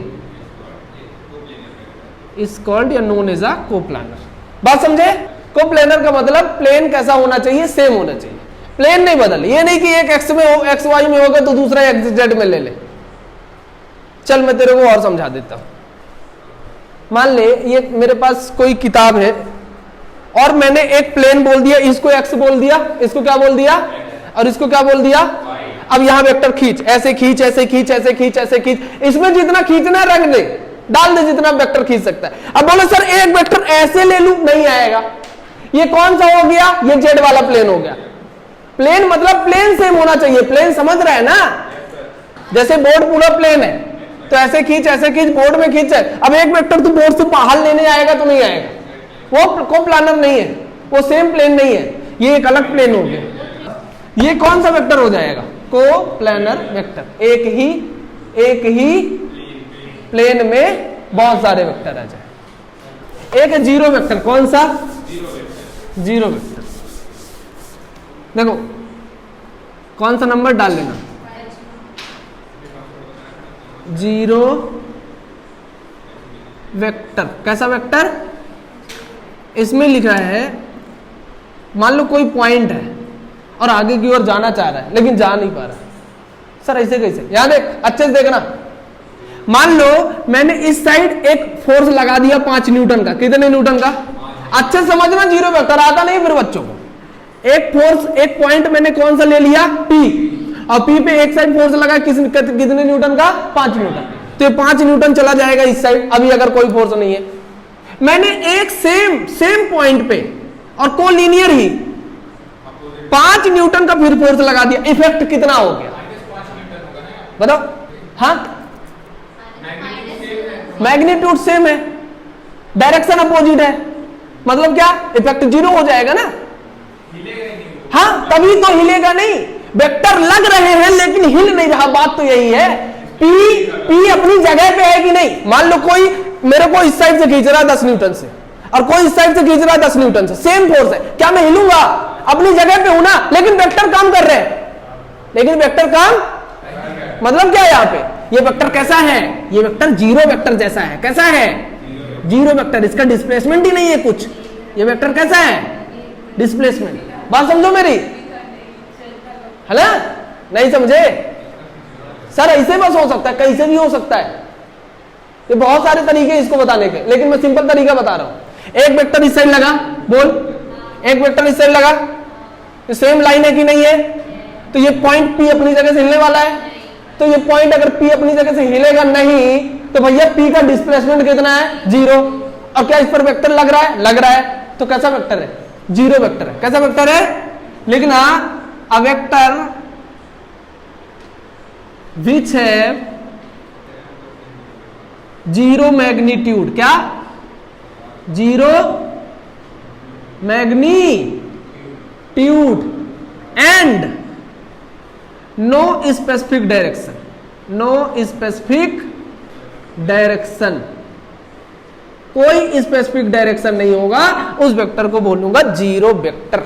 is called या नोन एज अ कोप्लैनर। बात समझे? कोप्लैनर का मतलब प्लेन कैसा होना चाहिए? सेम होना चाहिए। प्लेन नहीं बदल। ये नहीं कि एक एक्स में हो, एक्स वाई में होगा तो दूसरा एक्स जेड में ले ले। चल मैं तेरे को और समझा देता हूं। मान ले ये मेरे पास कोई किताब है और मैंने एक प्लेन बोल दिया, इसको एक्स बोल दिया, इसको क्या बोल दिया और इसको क्या बोल दिया। अब यहां वेक्टर खींच, ऐसे खींच, ऐसे खींच, ऐसे खींच, ऐसे खींच। इसमें जितना खींचना रख दे, डाल दे जितना वेक्टर खींच सकता है। अब बोलो सर एक वेक्टर ऐसे ले लूं, नहीं आएगा। ये कौन सा हो गया? ये जेड वाला प्लेन हो गया। प्लेन मतलब प्लेन सेम होना चाहिए। प्लेन समझ रहे हैं ना? जैसे बोर्ड पूरा प्लेन है तो ऐसे खींच, ऐसे खींच, बोर्ड में खींच। अब एक वेक्टर तो बोर्ड से बाहर लेने आएगा तो नहीं आएगा, वो कोप्लैनर नहीं है, वो सेम प्लेन नहीं है, ये एक अलग प्लेन हो गया। ये कौन सा वेक्टर हो जाएगा? Coplanar vector. एक ही प्लेन में बहुत सारे वेक्टर आ जाए। एक है जीरो वेक्टर। कौन सा? Zero vector. देखो कौन सा नंबर डाल लेना। Zero vector. कैसा वेक्टर? इसमें लिखा है, मान लो कोई पॉइंट है और आगे की ओर जाना चाह रहा है लेकिन जा नहीं पा रहा। सर ऐसे कैसे? यहां देख, अच्छे से देखना। मान लो मैंने इस साइड एक फोर्स लगा दिया 5 न्यूटन का। कितने न्यूटन का? अच्छे से समझना, जीरो वेक्टर आता नहीं फिर बच्चों को। एक फोर्स, एक पॉइंट मैंने कौन सा ले लिया, P, और P पे एक साइड फोर्स लगा कितने न्यूटन का, 5 न्यूटन। तो ये 5 न्यूटन चला जाएगा इस साइड, अभी अगर कोई फोर्स नहीं है। मैंने एक सेम पॉइंट पे और कोलिनियर ही 5 न्यूटन का फिर फोर्स लगा दिया, इफेक्ट कितना हो गया बताओ? हाँ, मैग्नीट्यूड सेम है, डायरेक्शन अपोजिट है, मतलब क्या, इफेक्ट 0 हो जाएगा ना। हाँ, तभी तो हिलेगा नहीं, वेक्टर लग रहे हैं लेकिन हिल नहीं रहा, बात तो यही है। P अपनी जगह पे है कि नहीं? मान लो कोई मेरे को इस साइड से खींच रहा है 10 न्यूटन से, और कोई इस साइड से खींच रहा है 10 न्यूटन से, सेम फोर्स है, क्या मैं हिलूंगा? अपनी जगह पे हूं ना, लेकिन वेक्टर काम कर रहे हैं, लेकिन वेक्टर काम मतलब क्या है यहाँ पे, ये वेक्टर कैसा है, ये वेक्टर जीरो वेक्टर जैसा है, कैसा है, जीरो वेक्टर, इसका डिस्प्लेसमेंट ही नहीं है कुछ, ये वेक्टर कैसा है, डिस्प्लेसमेंट। बात समझो मेरी, है ना? नहीं समझे सर? ऐसे बस हो सकता है, कैसे भी हो सकता है, ये बहुत सारे तरीके इसको बताने के, लेकिन मैं सिंपल तरीका बता रहा हूं। एक वेक्टर इस साइड लगा, बोल, एक वेक्टर इस साइड लगा, ये सेम लाइन है कि नहीं है? तो ये पॉइंट P अपनी जगह से हिलने वाला है, तो ये पॉइंट अगर P अपनी जगह से हिलेगा नहीं तो भैया P का डिस्प्लेसमेंट कितना है, 0। और क्या इस पर वेक्टर लग रहा है, लग रहा है, तो कैसा वेक्टर है, जीरो वेक्टर है। कैसा वेक्टर है? लेकिन हाँ, अ वेक्टर विच है जीरो मैग्नीट्यूड, क्या, zero magnitude and no specific direction, no specific direction, कोई स्पेसिफिक डायरेक्शन नहीं होगा, उस वेक्टर को बोलूंगा जीरो वेक्टर।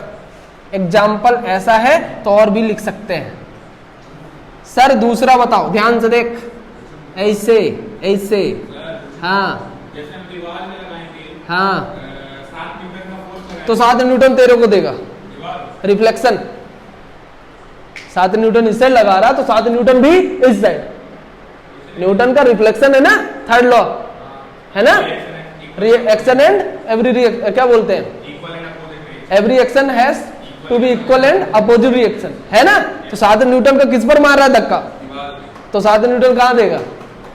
एग्जाम्पल ऐसा है तो और भी लिख सकते हैं। सर दूसरा बताओ, ध्यान से देख, ऐसे ऐसे, हाँ जैसे हम दीवार में लगाएंगे, हाँ, 7 न्यूटन का फोर्स तो 7 न्यूटन तेरे को देगा दीवार, रिफ्लेक्शन। 7 न्यूटन इस साइड लगा रहा तो 7 न्यूटन भी इस साइड, न्यूटन का रिफ्लेक्शन है ना, थर्ड लॉ है ना, रिएक्शन एंड एवरी क्या बोलते हैं, equal and opposite, every action has to be equal and opposite reaction, है ना। तो 7 न्यूटन का किस पर मार रहा है धक्का, दीवार में, तो 7 न्यूटन कहां देगा,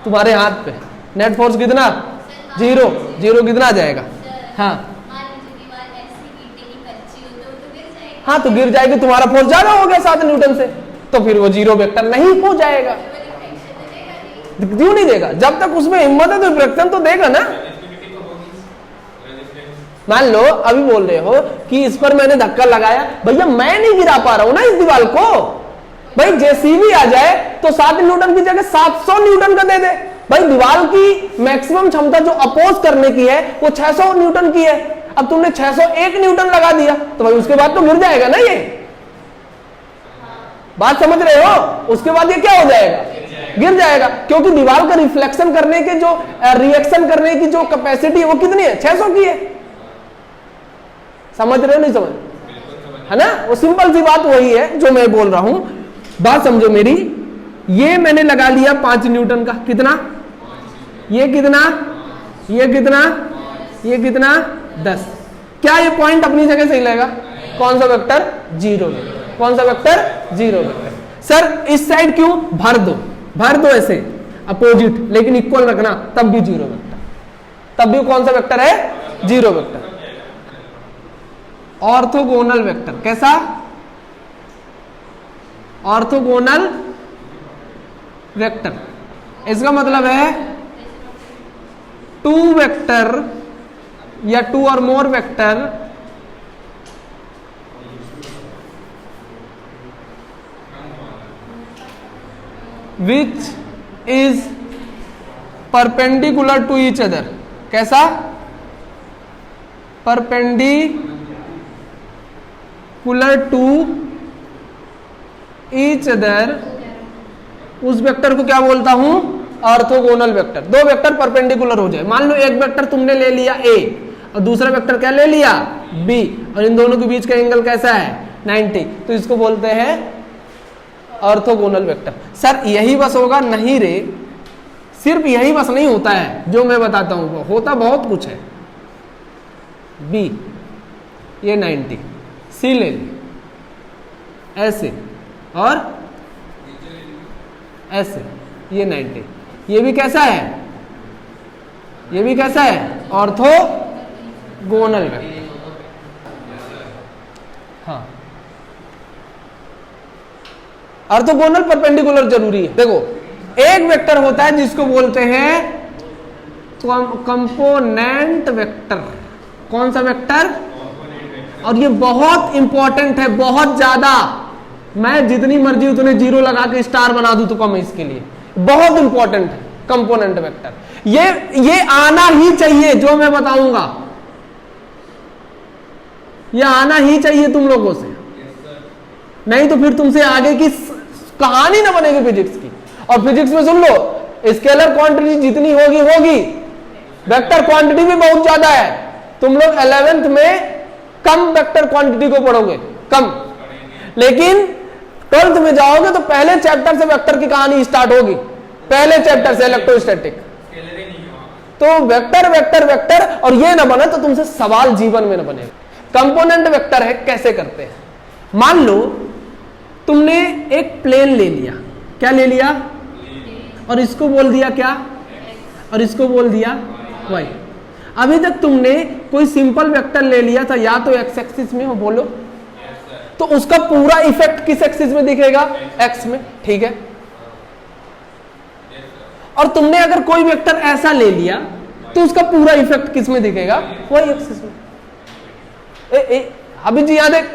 तुम्हारे हाथ पे। नेट फोर्स कितना, 0, 0 कितना आ जाएगा, हाँ हाँ, तो गिर जाएगी, तुम्हारा फोर्स ज्यादा हो गया 7 न्यूटन से, तो फिर वो जीरो वेक्टर नहीं हो जाएगा। क्यों नहीं देगा? जब तक उसमें हिम्मत है तो रिफ्लेक्शन तो देगा ना। मान लो अभी बोल रहे हो कि इस पर मैंने धक्का लगाया, भैया मैं नहीं गिरा पा रहा हूं ना इस दीवार को, भाई जेसीबी आ जाए तो 7 न्यूटन की जगह 700 न्यूटन का दे दे। भाई दीवार की मैक्सिमम क्षमता जो अपोज करने की है वो 600 न्यूटन की है, अब तुमने 601 न्यूटन लगा दिया तो भाई उसके बाद तो गिर जाएगा ना ये, बात समझ रहे हो? उसके बाद ये क्या हो जाएगा, गिर जाएगा, क्योंकि दीवार का रिफ्लेक्शन करने के जो रिएक्शन करने की जो कैपेसिटी है वो कितनी है, 600 की है। समझ रहे हो नहीं समझ, है ना? वो सिंपल सी बात वही है जो मैं बोल रहा हूं, बात समझो मेरी। ये मैंने लगा लिया 5 न्यूटन का, कितना, ये कितना, ये कितना, ये कितना, 10। क्या ये पॉइंट अपनी जगह से हिलेगा? कौन सा वेक्टर, जीरो वेक्टर। कौन सा वेक्टर, जीरो वेक्टर। सर इस साइड क्यों, भर दो, भर दो ऐसे अपोजिट, लेकिन इक्वल रखना, तब भी जीरो वेक्टर, तब भी कौन सा वेक्टर है, जीरो वेक्टर। ऑर्थोगोनल वेक्टर, कैसा, ऑर्थोगोनल वेक्टर, इसका मतलब है 2 वेक्टर या 2 और more vector which is perpendicular to each other. कैसा, परपेंडिकुलर टू ईच अदर, उस वेक्टर को क्या बोलता हूं, ऑर्थोगोनल वेक्टर। 2 वेक्टर परपेंडिकुलर हो जाए, मान लो एक वेक्टर तुमने ले लिया A और दूसरा वेक्टर क्या ले लिया B, और इन दोनों के बीच का एंगल कैसा है, 90, तो इसको बोलते हैं ऑर्थोगोनल वेक्टर। सर यही बस होगा, नहीं रे, सिर्फ यही बस नहीं होता है जो मैं बताता हूं, होता बहुत कुछ है। B ये 90, C ले ली, ऐसे और ऐसे, ये 90। ये भी कैसा है, ये भी कैसा है, ऑर्थोगोनल वेक्टर। हाँ, ऑर्थोगोनल परपेंडिकुलर जरूरी है। देखो एक वेक्टर होता है जिसको बोलते हैं कंपोनेंट वेक्टर। कौन सा वेक्टर? और ये बहुत इंपॉर्टेंट है, बहुत ज्यादा। मैं जितनी मर्जी उतने जीरो लगा के स्टार बना दूं तो कम है इसके लिए, बहुत इंपॉर्टेंट है कंपोनेंट वेक्टर। ये आना ही चाहिए जो मैं बताऊंगा, ये आना ही चाहिए तुम लोगों से, नहीं तो फिर तुमसे आगे की कहानी ना बनेगी फिजिक्स की। और फिजिक्स में सुन लो, स्केलर क्वांटिटी जितनी होगी होगी, वेक्टर क्वांटिटी भी बहुत ज्यादा है। तुम लोग 11th में कम वेक्टर क्वांटिटी को पढ़ोगे, कम, लेकिन 12th में जाओगे तो पहले चैप्टर से वेक्टर की कहानी स्टार्ट होगी, पहले चैप्टर से इलेक्ट्रोस्टैटिक। तो वेक्टर वेक्टर वेक्टर, और ये ना बने तो तुमसे सवाल जीवन में ना बनेगा। कंपोनेंट वेक्टर है, कैसे करते हैं? मान लो तुमने एक प्लेन ले लिया, क्या ले लिया, और इसको बोल दिया क्या, और इसको बोल दिया वाई। अभी तक तुमने कोई सिंपल वेक्टर ले लिया था, या तो एक्स एक्सिस में हो, बोलो, तो उसका पूरा इफेक्ट किस एक्सिस में दिखेगा, एक्स में, ठीक है। और तुमने अगर कोई वेक्टर ऐसा ले लिया तो उसका पूरा इफेक्ट किस में दिखेगा, वाई एक्सिस में। अभी जी यहां देख,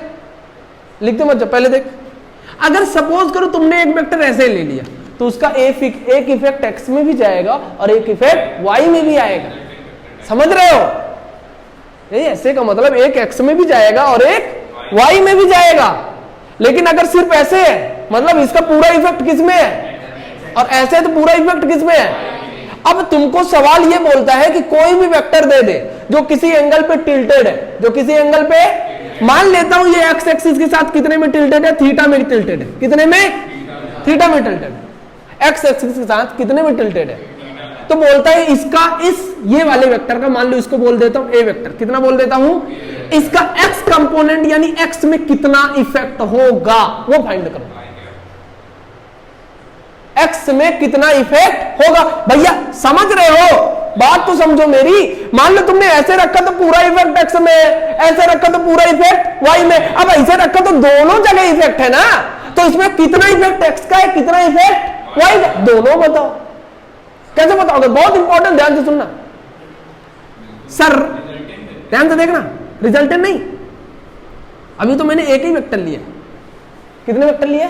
लिखते मत जाओ, पहले देख। अगर सपोज करो तुमने एक वेक्टर ऐसे ले लिया तो उसका एक इफेक्ट एक्स में भी जाएगा और एक इफेक्ट वाई में भी आएगा, समझ रहे हो? ऐसे का मतलब एक एक्स में भी जाएगा और एक वाई में भी जाएगा। लेकिन अगर सिर्फ ऐसे है, मतलब इसका पूरा इफेक्ट किस में है, और ऐसे तो पूरा इफेक्ट किस में है। अब तुमको सवाल ये बोलता है कि कोई भी वेक्टर दे दे जो किसी एंगल पे टिल्टेड है, जो किसी एंगल पे, मान लेता हूं ये एक्स एक्सिस के साथ कितने में टिल्टेड है, थीटा में टिल्टेड है, कितने में, थीटा में टिल्टेड है। एक्स एक्सिस के साथ कितने में टिल्टेड है, तो बोलता है इसका, इस ये वाले वेक्टर का, मान लो इसको बोल देता हूं ए वेक्टर, कितना बोल देता हूं, इसका एक्स कंपोनेंट यानी एक्स में कितना इफेक्ट होगा वो फाइंड करो। एक्स में कितना इफेक्ट होगा, भैया समझ रहे हो, बात तो समझो मेरी। मान लो तुमने ऐसे रखा तो पूरा इफेक्ट एक्स में है, ऐसे रखा तो पूरा इफेक्ट वाई में, अब ऐसे रखा तो दोनों जगह इफेक्ट है ना, तो इसमें कितना इफेक्ट एक्स का है, कितना इफेक्ट वाई का, दोनों बताओ। कैसे बताओगे, बहुत इंपॉर्टेंट, ध्यान से सुनना सर, ध्यान से देखना, रिजल्टेंट नहीं। अभी तो मैंने एक ही वेक्टर लिया, कितने वेक्टर लिए,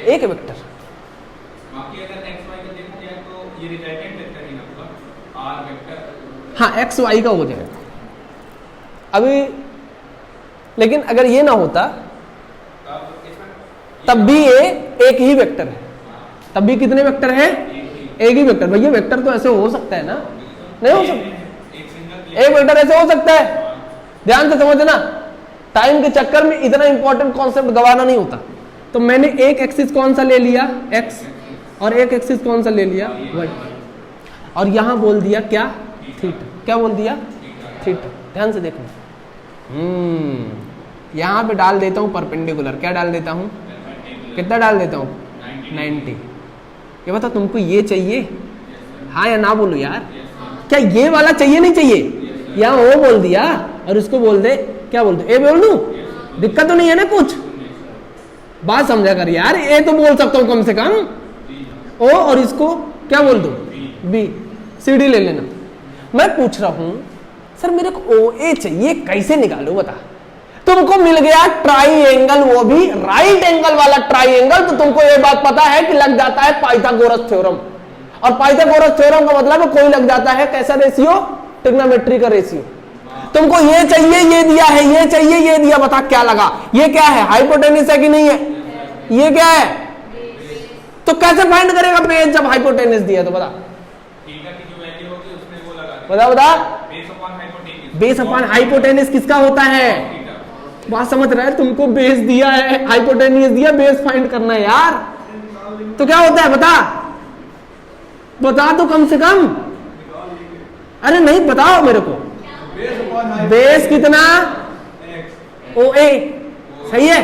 एक ही वेक्टर। हाँ एक्स वाई का हो जाएगा अभी, लेकिन अगर ये ना होता तब भी ये एक ही वेक्टर है, तब भी कितने वेक्टर है, एक ही वेक्टर। भैया वेक्टर तो ऐसे हो सकता है ना, नहीं हो सकता, एक वेक्टर ऐसे हो सकता है। ध्यान से समझना, टाइम के चक्कर में इतना इंपॉर्टेंट कॉन्सेप्ट गवाना नहीं होता। तो मैंने एक एक्सिस कौन सा ले लिया, एक्स, और एक एक्सिस कौन सा ले लिया, वाई, और यहां बोल दिया क्या, थीटा। क्या बोल दिया, थीटा। ध्यान से देखो, यहां पे डाल देता हूं परपेंडिकुलर, क्या डाल देता हूं, कितना डाल देता हूं, 90। ये बता तुमको ये चाहिए, हाँ या ना बोलो यार, क्या ये वाला चाहिए नहीं चाहिए, यहां वो बोल दिया और उसको बोल दे, क्या बोल दे, ए बोल दूं, दिक्कत तो नहीं है ना कुछ, बात समझा कर यार, ए तो बोल सकता हूं कम से कम, ओ, और इसको क्या बोल दूं, बी, सी डी ले लेना। मैं पूछ रहा हूं सर मेरे को ओ ए चाहिए, कैसे निकालू बता। तुमको मिल गया ट्राइएंगल, वो भी राइट एंगल वाला ट्राइएंगल, तो तुमको ये बात पता है कि लग जाता है पाइथागोरस थ्योरम, और पाइथागोरस थ्योरम का मतलब कोई लग जाता है कैसा रेशियो, ट्रिग्नोमेट्री का रेशियो। तुमको ये चाहिए, ये दिया है, ये चाहिए, ये दिया, बता क्या लगा, ये क्या है, हाइपोटेनिस है कि नहीं है, ये क्या है, तो कैसे फाइंड करेगा बेस जब हाइपोटेनिस दिया, तो बता बता बता, बेस अपॉन हाइपोटेनिस किसका होता है, बात समझ रहा है, तुमको बेस दिया है, हाइपोटेनिस दिया, बेस फाइंड करना है यार, तो क्या होता है बता, बता तो कम से कम, अरे नहीं बताओ मेरे को, बेस कितना, ओ ए, सही है,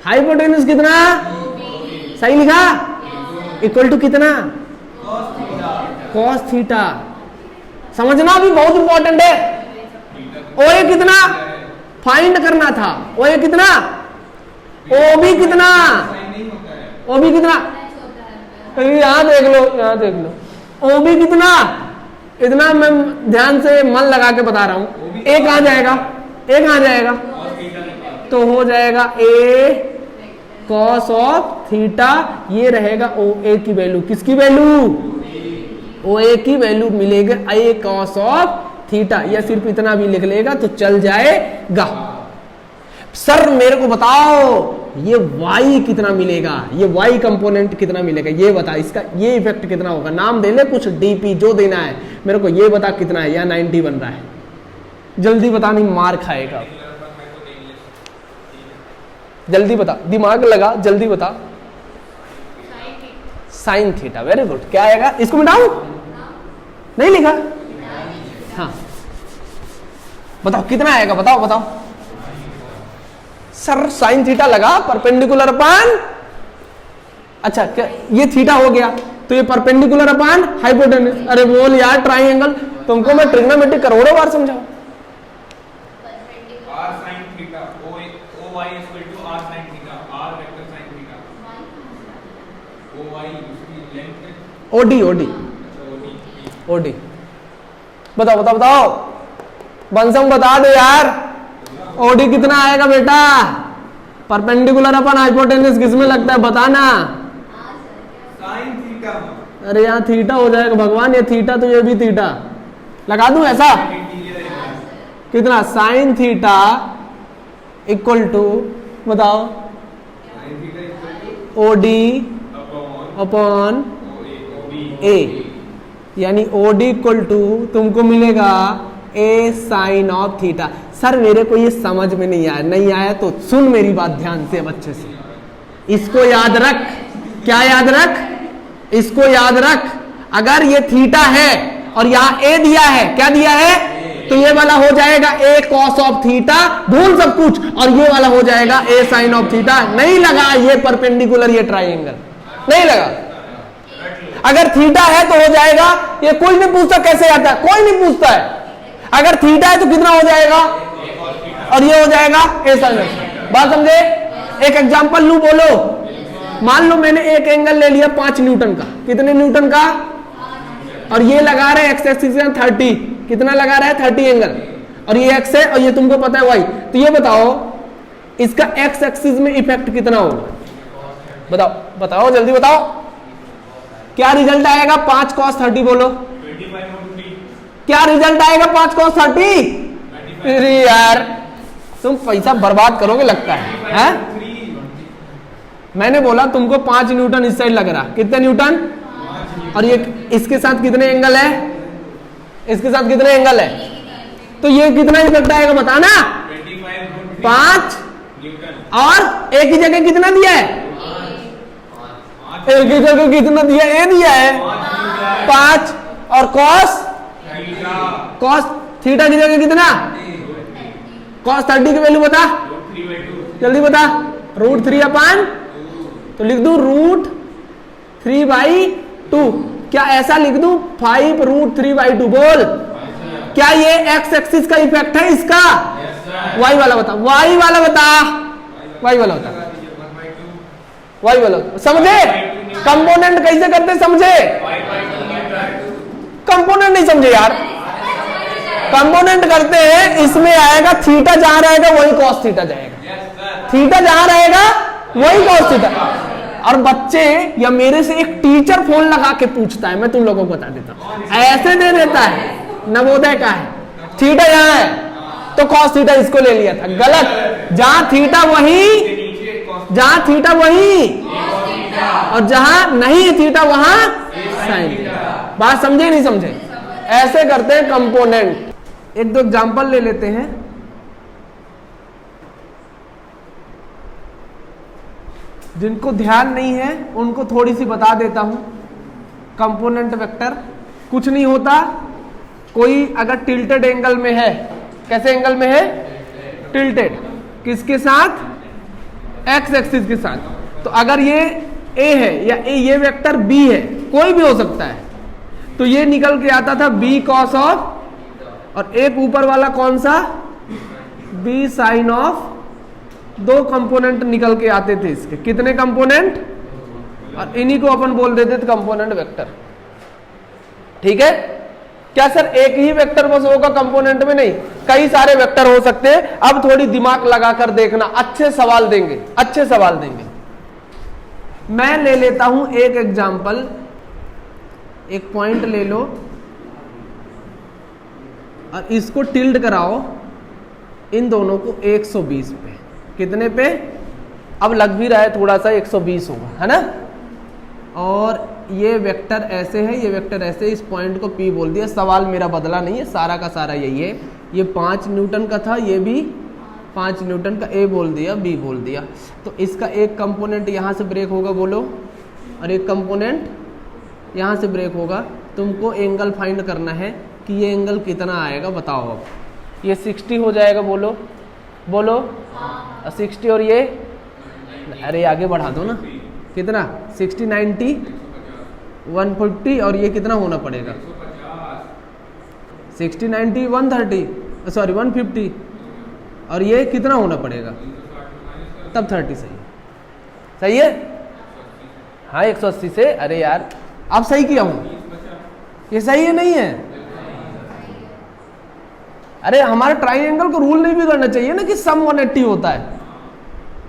हाइपोटेन्यूज कितना, सही लिखा, इक्वल टू कितना, कॉस थीटा। समझना भी बहुत इंपॉर्टेंट है। ओ ए कितना फाइंड करना था, ओ ए कितना, ओ बी कितना, ओ बी कितना, यहां देख लो, यहां देख लो, ओ बी कितना, इतना मैं ध्यान से मन लगा के बता रहा हूं। ए कहां जाएगा, ए कहां जाएगा, तो हो जाएगा ए कॉस ऑफ थीटा, ये रहेगा ओ ए की वैल्यू, किसकी वैल्यू, ओ ए की वैल्यू मिलेगा ए कॉस ऑफ थीटा, या सिर्फ इतना भी लिख लेगा तो चल जाएगा। सर मेरे को बताओ ये y कितना मिलेगा, ये y कंपोनेंट कितना मिलेगा, ये बता, इसका ये इफेक्ट कितना होगा, नाम दे ले कुछ, डीपी जो देना है मेरे को, ये बता कितना है, या 90 बन रहा है, जल्दी बता, नहीं मार खाएगा, जल्दी बता, दिमाग लगा, जल्दी बता। Sine theta, very good. क्या आएगा, इसको मिटाऊं, नहीं लिखा, हाँ बताओ कितना आएगा, बताओ बताओ। सर साइन थीटा लगा परपेंडिकुलर अपान, अच्छा क्या ये थीटा हो गया, तो ये परपेंडिकुलर अपान हाइपोटेन्यूज, अरे बोल यार ट्राइंगल, तुमको मैं ट्रिग्नोमेट्री करोड़ों बार समझाऊं। r sin theta o y equal to r sin theta, r vector sin theta, o y उसकी लेंथ, ओडी ओडी ओडी, बताओ बताओ बताओ, बंसम बता दो यार, ओडी कितना आएगा बेटा, परपेंडिकुलर अपन हाइपोटेन्यूज किसमें लगता है बताना, sin थीटा, अरे यहाँ थीटा हो जाएगा भगवान, ये थीटा तो ये भी थीटा, लगा दूं ऐसा, कितना साइन थीटा इक्वल टू, बताओ, ओडी अपॉन ए, यानी ओडी इक्वल टू तुमको मिलेगा ए साइन ऑफ थीटा। सर मेरे को ये समझ में नहीं आया तो सुन मेरी बात ध्यान से अब अच्छे से, इसको याद रख, क्या याद रख, इसको याद रख, अगर ये थीटा है और यहाँ ए दिया है, क्या दिया है, तो ये वाला हो जाएगा ए कॉस ऑफ थीटा, भूल सब कुछ, और ये वाला हो जाएगा ए साइन ऑफ थीटा। नहीं लगा ये परपेंडिकुलर, ये ट्राइंगल नहीं लगा, अगर थीटा है तो हो जाएगा, ये कोई नहीं पूछता कैसे आता है, कोई नहीं पूछता है, अगर थीटा है तो कितना हो जाएगा, और ये हो जाएगा ए साइन। बात समझे, एक एग्जांपल लू, बोलो, मान लो मैंने एक एंगल ले लिया 5 न्यूटन का, कितने न्यूटन का, और ये लगा रहे एक्स एक्सिस 30, कितना लगा रहा है 30 एंगल, और ये एक्स है और ये तुमको पता है वाई, तो ये बताओ इसका एक्स एक्सिस में इफेक्ट कितना होगा, बताओ बताओ जल्दी बताओ, क्या रिजल्ट आएगा 5 cos 30, बोलो 25/3, क्या रिजल्ट आएगा 5 cos 30, अरे यार तुम पैसा बर्बाद करोगे लगता है? मैंने बोला तुमको 5 न्यूटन इस साइड लग रहा, कितने न्यूटन, और ये इसके साथ कितने एंगल है, इसके साथ कितने एंगल है, तो ये कितना इफेक्ट आएगा बताना, 5 और एक ही जगह कितना दिया है, एक ही जगह कितना दिया, ए दिया है 5, और कॉस थीटा की जगह कितना, cos 30 की वैल्यू बता, जल्दी बता, √3/, तो लिख दूं √3/2, क्या ऐसा लिख दूं 5√3/2, बोल क्या ये एक्स एक्सिस का इफेक्ट है इसका, वाई वाला बता, वाई वाला बता, वाई वाला बता, वाई वाला बता, समझे कंपोनेंट कैसे करते समझे, कंपोनेंट नहीं समझे यार, कंपोनेंट करते हैं, इसमें आएगा थीटा जहां रहेगा वही कॉस थीटा जाएगा, थीटा जहां रहेगा वही कॉस थीटा। और बच्चे या मेरे से एक टीचर फोन लगा के पूछता है, मैं तुम लोगों को बता देता हूं, ऐसे दे देता है, नवोदय का है, थीटा यहां है तो कॉस थीटा इसको ले लिया था, गलत, जहां थीटा वही और जहां नहीं थीटा वहां साइन। बात समझे नहीं समझे, ऐसे करते हैं कंपोनेंट। एक दो एग्जांपल ले लेते हैं, जिनको ध्यान नहीं है उनको थोड़ी सी बता देता हूं। कंपोनेंट वेक्टर कुछ नहीं होता, कोई अगर टिल्टेड एंगल में है, कैसे एंगल में है, टिल्टेड, किसके साथ, एक्स एक्सिस के साथ। तो अगर ये ए है या ये वेक्टर बी है, कोई भी हो सकता है, तो ये निकल के आता था बी कॉस ऑफ, और एक ऊपर वाला कौन सा, बी साइन ऑफ। दो कंपोनेंट निकल के आते थे इसके, कितने कंपोनेंट, और इन्हीं को अपन बोल देते थे कंपोनेंट वेक्टर। ठीक है, क्या सर एक ही वेक्टर बस होगा कंपोनेंट में? नहीं, कई सारे वेक्टर हो सकते हैं। अब थोड़ी दिमाग लगाकर देखना, अच्छे सवाल देंगे, अच्छे सवाल देंगे। मैं ले लेता हूं एक एग्जांपल, एक पॉइंट ले लो और इसको टिल्ड कराओ इन दोनों को 120 पे। कितने पे? अब लग भी रहा है थोड़ा सा, 120 होगा, है ना। और ये वेक्टर ऐसे है, ये वेक्टर ऐसे, इस पॉइंट को P बोल दिया। सवाल मेरा बदला नहीं है, सारा का सारा यही है। ये 5 न्यूटन का था, ये भी 5 न्यूटन का, A बोल दिया, B बोल दिया। तो इसका एक कंपोनेंट यहाँ से ब्रेक होगा, बोलो, और एक कंपोनेंट यहाँ से ब्रेक होगा। तुमको एंगल फाइंड करना है कि ये एंगल कितना आएगा, बताओ। अब ये 60 हो जाएगा, बोलो बोलो, 60, और ये, अरे आगे बढ़ा दो ना, कितना, 60, 90, 150, और ये कितना होना पड़ेगा, 60, 90, 130, सॉरी 150, और ये कितना होना पड़ेगा, तब 30। सही सही है, हाँ 180 से। अरे यार आप सही किया हूँ, ये सही है नहीं है? अरे हमारे ट्राइंगल को रूल नहीं बिगड़ना चाहिए ना कि सम 180 होता है,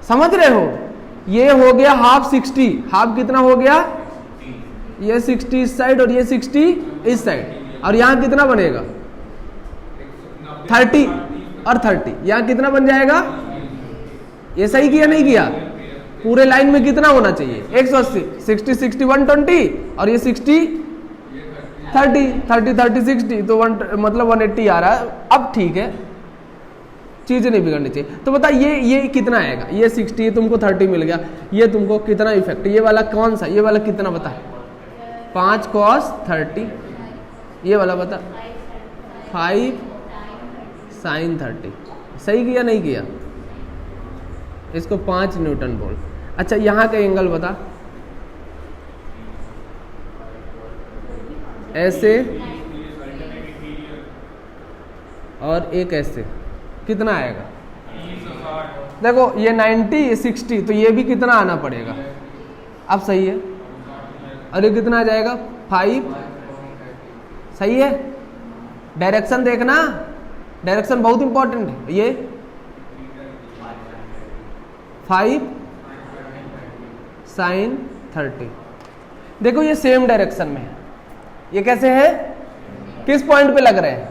समझ रहे हो। ये हो गया हाफ 60, हाफ कितना हो गया, ये 60 इस साइड और ये 60 इस साइड, और यहाँ कितना बनेगा 30 और 30, यहाँ कितना बन जाएगा, ये सही किया नहीं किया? पूरे लाइन में कितना होना चाहिए, 180, 60, 60, 120, और ये 60, 30, 30, 30, 60, तो मतलब 180 आ रहा है। अब ठीक है, चीजें नहीं बिगड़नी चाहिए। तो बता ये कितना आएगा, ये 60, ये तुमको 30 मिल गया, ये तुमको कितना इफेक्ट, ये वाला कौन सा, ये वाला कितना बता, 5 cos 30, ये वाला बता 5 sin 30। सही किया नहीं किया? इसको 5 न्यूटन बोल। अच्छा यहाँ का एंगल बता, ऐसे और एक ऐसे, कितना आएगा? देखो ये 90, ये 60, तो ये भी कितना आना पड़ेगा? अब सही है, और ये कितना आ जाएगा 5। सही है, डायरेक्शन देखना, डायरेक्शन बहुत इंपॉर्टेंट है। ये 5 sin 30, देखो ये सेम डायरेक्शन में है। ये कैसे है, किस पॉइंट पे लग रहे हैं,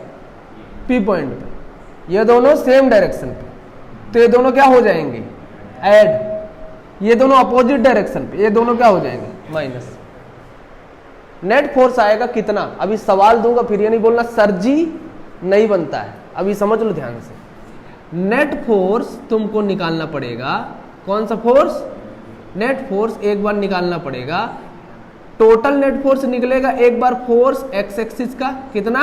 P पॉइंट पे, ये दोनों सेम डायरेक्शन पे, तो ये दोनों क्या हो जाएंगे, ऐड। ये दोनों अपोजिट डायरेक्शन पे, ये दोनों क्या हो जाएंगे, माइनस। नेट फोर्स आएगा कितना? अभी सवाल दूंगा, फिर ये नहीं बोलना सर जी नहीं बनता है, अभी समझ लो ध्यान से। नेट फोर्स तुमको निकालना पड़ेगा। कौन सा फोर्स? नेट फोर्स एक बार निकालना पड़ेगा। टोटल नेट फोर्स निकलेगा एक बार फोर्स एक्स एक्सिस का, कितना?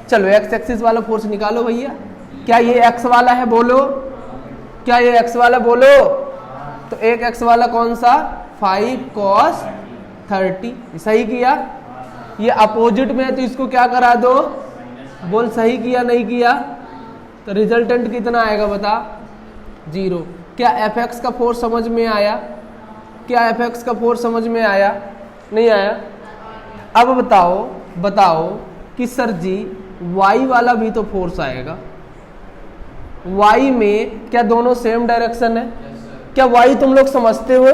चलो एक्स एक्सिस वाला फोर्स निकालो भैया। क्या ये एक्स वाला है, बोलो, क्या ये एक्स वाला, बोलो। तो एक एक्स वाला कौन सा, 5 cos 30। सही किया। ये अपोजिट में है तो इसको क्या करा दो, बोल सही किया नहीं किया? तो रिजल्टेंट कितना आएगा बता, 0। क्या एफ एक्स का फोर्स समझ में आया? क्या एफ एक्स का फोर्स समझ में आया? नहीं आया? अब बताओ कि सर जी y वाला भी तो फोर्स आएगा। y में क्या दोनों सेम डायरेक्शन है? क्या y तुम लोग समझते हो?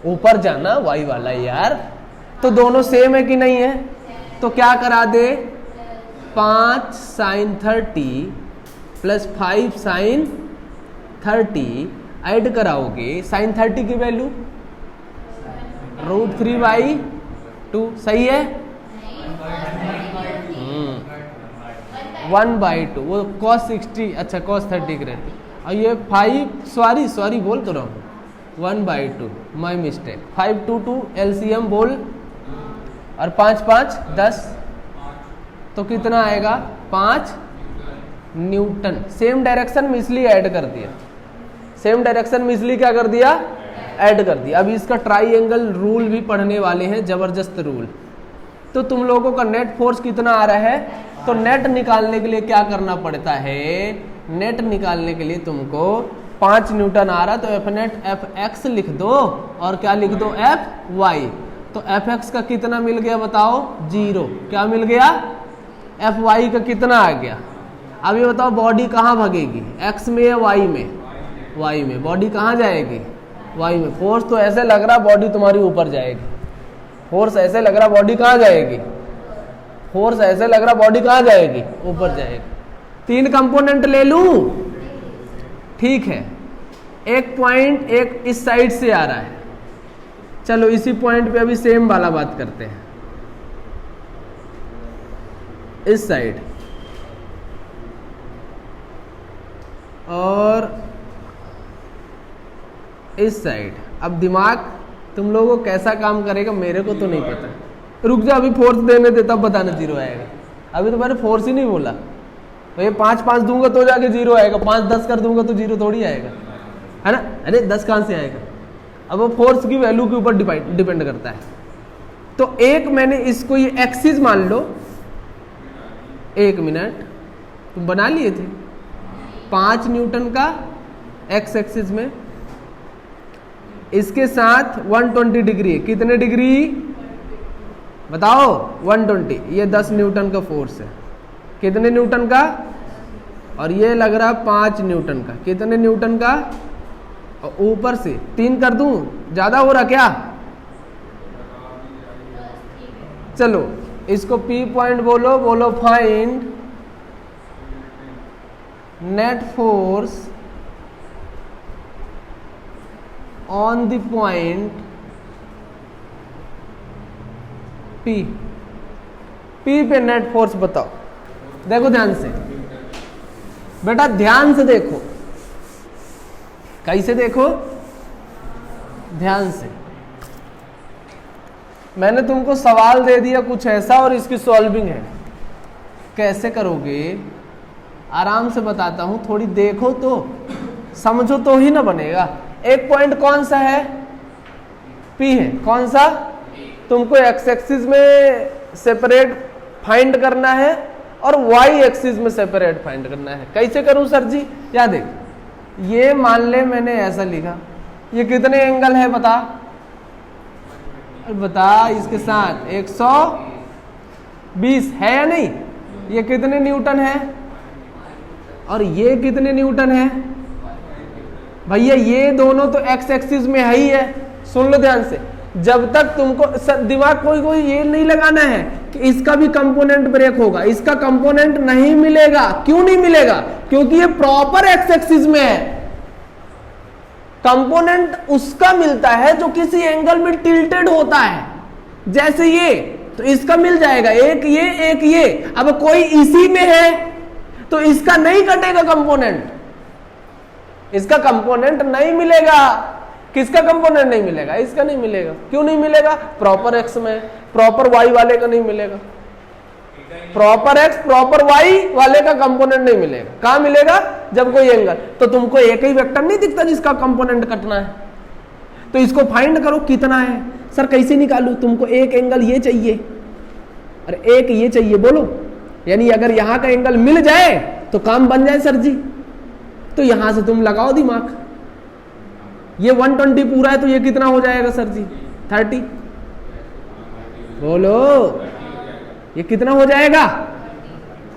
ऊपर जाना y वाला यार, तो दोनों सेम है कि नहीं है? तो क्या करा दे, 5 sin 30 प्लस 5 sin 30 ऐड कराओगे, sin 30 की वैल्यू √3/2। सही है, 1/2, वो cos 60, अच्छा cos 30 की रहती। और ये 5, सॉरी बोल तो रहा हूँ, 1/2, माई मिस्टेक। 5 2 2 LCM बोल, और 5 5 10, तो कितना आएगा, 5 न्यूटन। सेम डायरेक्शन में इसलिए ऐड कर दिया, सेम डायरेक्शन में इसलिए क्या कर दिया, ऐड कर दिया। अभी इसका ट्राइंगल रूल भी पढ़ने वाले हैं, जबरदस्त रूल। तो तुम लोगों का नेट फोर्स कितना आ रहा है, तो नेट निकालने के लिए क्या करना पड़ता है, नेट निकालने के लिए तुमको 5 न्यूटन आ रहा, तो एफ नेट एफ एक्स लिख दो और क्या लिख दो, एफ वाई। तो एफ एक्स का कितना मिल गया बताओ, 0। क्या मिल गया, एफ वाई का कितना आ गया। अब ये बताओ बॉडी कहाँ भागेगी, एक्स में या वाई में, वाई में। बॉडी कहाँ जाएगी, वाई में। फोर्स तो ऐसे लग रहा बॉडी तुम्हारी ऊपर जाएगी, फोर्स ऐसे लग रहा बॉडी कहाँ जाएगी, फोर्स ऐसे लग रहा बॉडी कहाँ जाएगी, ऊपर जाएगी। 3 कंपोनेंट ले लूं, ठीक है। एक पॉइंट एक इस साइड से आ रहा है, चलो इसी पॉइंट पे अभी सेम वाला बात करते हैं। इस साइड और इस साइड। अब दिमाग तुम लोगों को कैसा काम करेगा मेरे को तो नहीं पता। रुक जा, अभी फोर्स देने दे तब बताना 0 आएगा। अभी तो मैंने फोर्स ही नहीं बोला। तो ये 5-5 दूंगा तो जाके 0 आएगा, 5-10 कर दूंगा तो 0 थोड़ी आएगा, है ना। अरे 10 कहाँ से आएगा। अब वो फोर्स की वैल्यू के ऊपर डिपेंड करता है। तो एक मैंने इसको ये एक्सिस मान लो, 1 मिनट तुम बना लिए थे 5 न्यूटन का एक्स एक्सिस में, इसके साथ 120 डिग्री है। कितने डिग्री बताओ, 120। ये 10 न्यूटन का फोर्स है। कितने न्यूटन का, और ये लग रहा 5 न्यूटन का। कितने न्यूटन का, और ऊपर से 3 कर दूं, ज्यादा हो रहा क्या। चलो इसको P पॉइंट बोलो, बोलो find net force on the point P। P पे नेट फोर्स बताओ। देखो ध्यान से बेटा, ध्यान से देखो। कैसे देखो, ध्यान से। मैंने तुमको सवाल दे दिया कुछ ऐसा और इसकी सॉल्विंग है। कैसे करोगे आराम से बताता हूं, थोड़ी देखो तो समझो तो ही ना बनेगा। एक पॉइंट कौन सा है, P है। कौन सा, तुमको एक्स एक्सिस में सेपरेट फाइंड करना है और वाई एक्सिस में सेपरेट फाइंड करना है। कैसे करूं सर जी, या देख, ये मान ले मैंने ऐसा लिखा, ये कितने एंगल है बता, बता इसके साथ 120 है या नहीं। ये कितने न्यूटन है और ये कितने न्यूटन है भैया। ये दोनों तो एक्स एक्सिस में है ही है। सुन लो ध्यान से, जब तक तुमको दिमाग कोई ये नहीं लगाना है कि इसका भी कंपोनेंट ब्रेक होगा, इसका कंपोनेंट नहीं मिलेगा। क्यों नहीं मिलेगा, क्योंकि ये प्रॉपर एक्स एक्सिस में है। कंपोनेंट उसका मिलता है जो किसी एंगल में टिल्टेड होता है, जैसे ये, तो इसका मिल जाएगा, एक ये। अब कोई इसी में है तो इसका नहीं कटेगा कंपोनेंट, इसका कंपोनेंट नहीं मिलेगा। किसका कंपोनेंट नहीं मिलेगा, इसका नहीं मिलेगा। क्यों नहीं मिलेगा, प्रॉपर एक्स में, प्रॉपर वाई वाले का नहीं मिलेगा। प्रॉपर एक्स प्रॉपर वाई वाले का कंपोनेंट नहीं मिलेगा। कहां मिलेगा, जब कोई एंगल, तो तुमको एक ही वेक्टर नहीं दिखता जिसका कंपोनेंट कटना है। तो इसको फाइंड करो कितना है। सर कैसे निकालूं, तुमको एक एंगल ये चाहिए और एक ये चाहिए, बोलो। यानी अगर यहां का एंगल मिल जाए तो काम बन जाए सर जी। तो यहां से तुम लगाओ दिमाग, ये 120 पूरा है तो ये कितना हो जाएगा सर जी, 30। बोलो ये कितना हो जाएगा,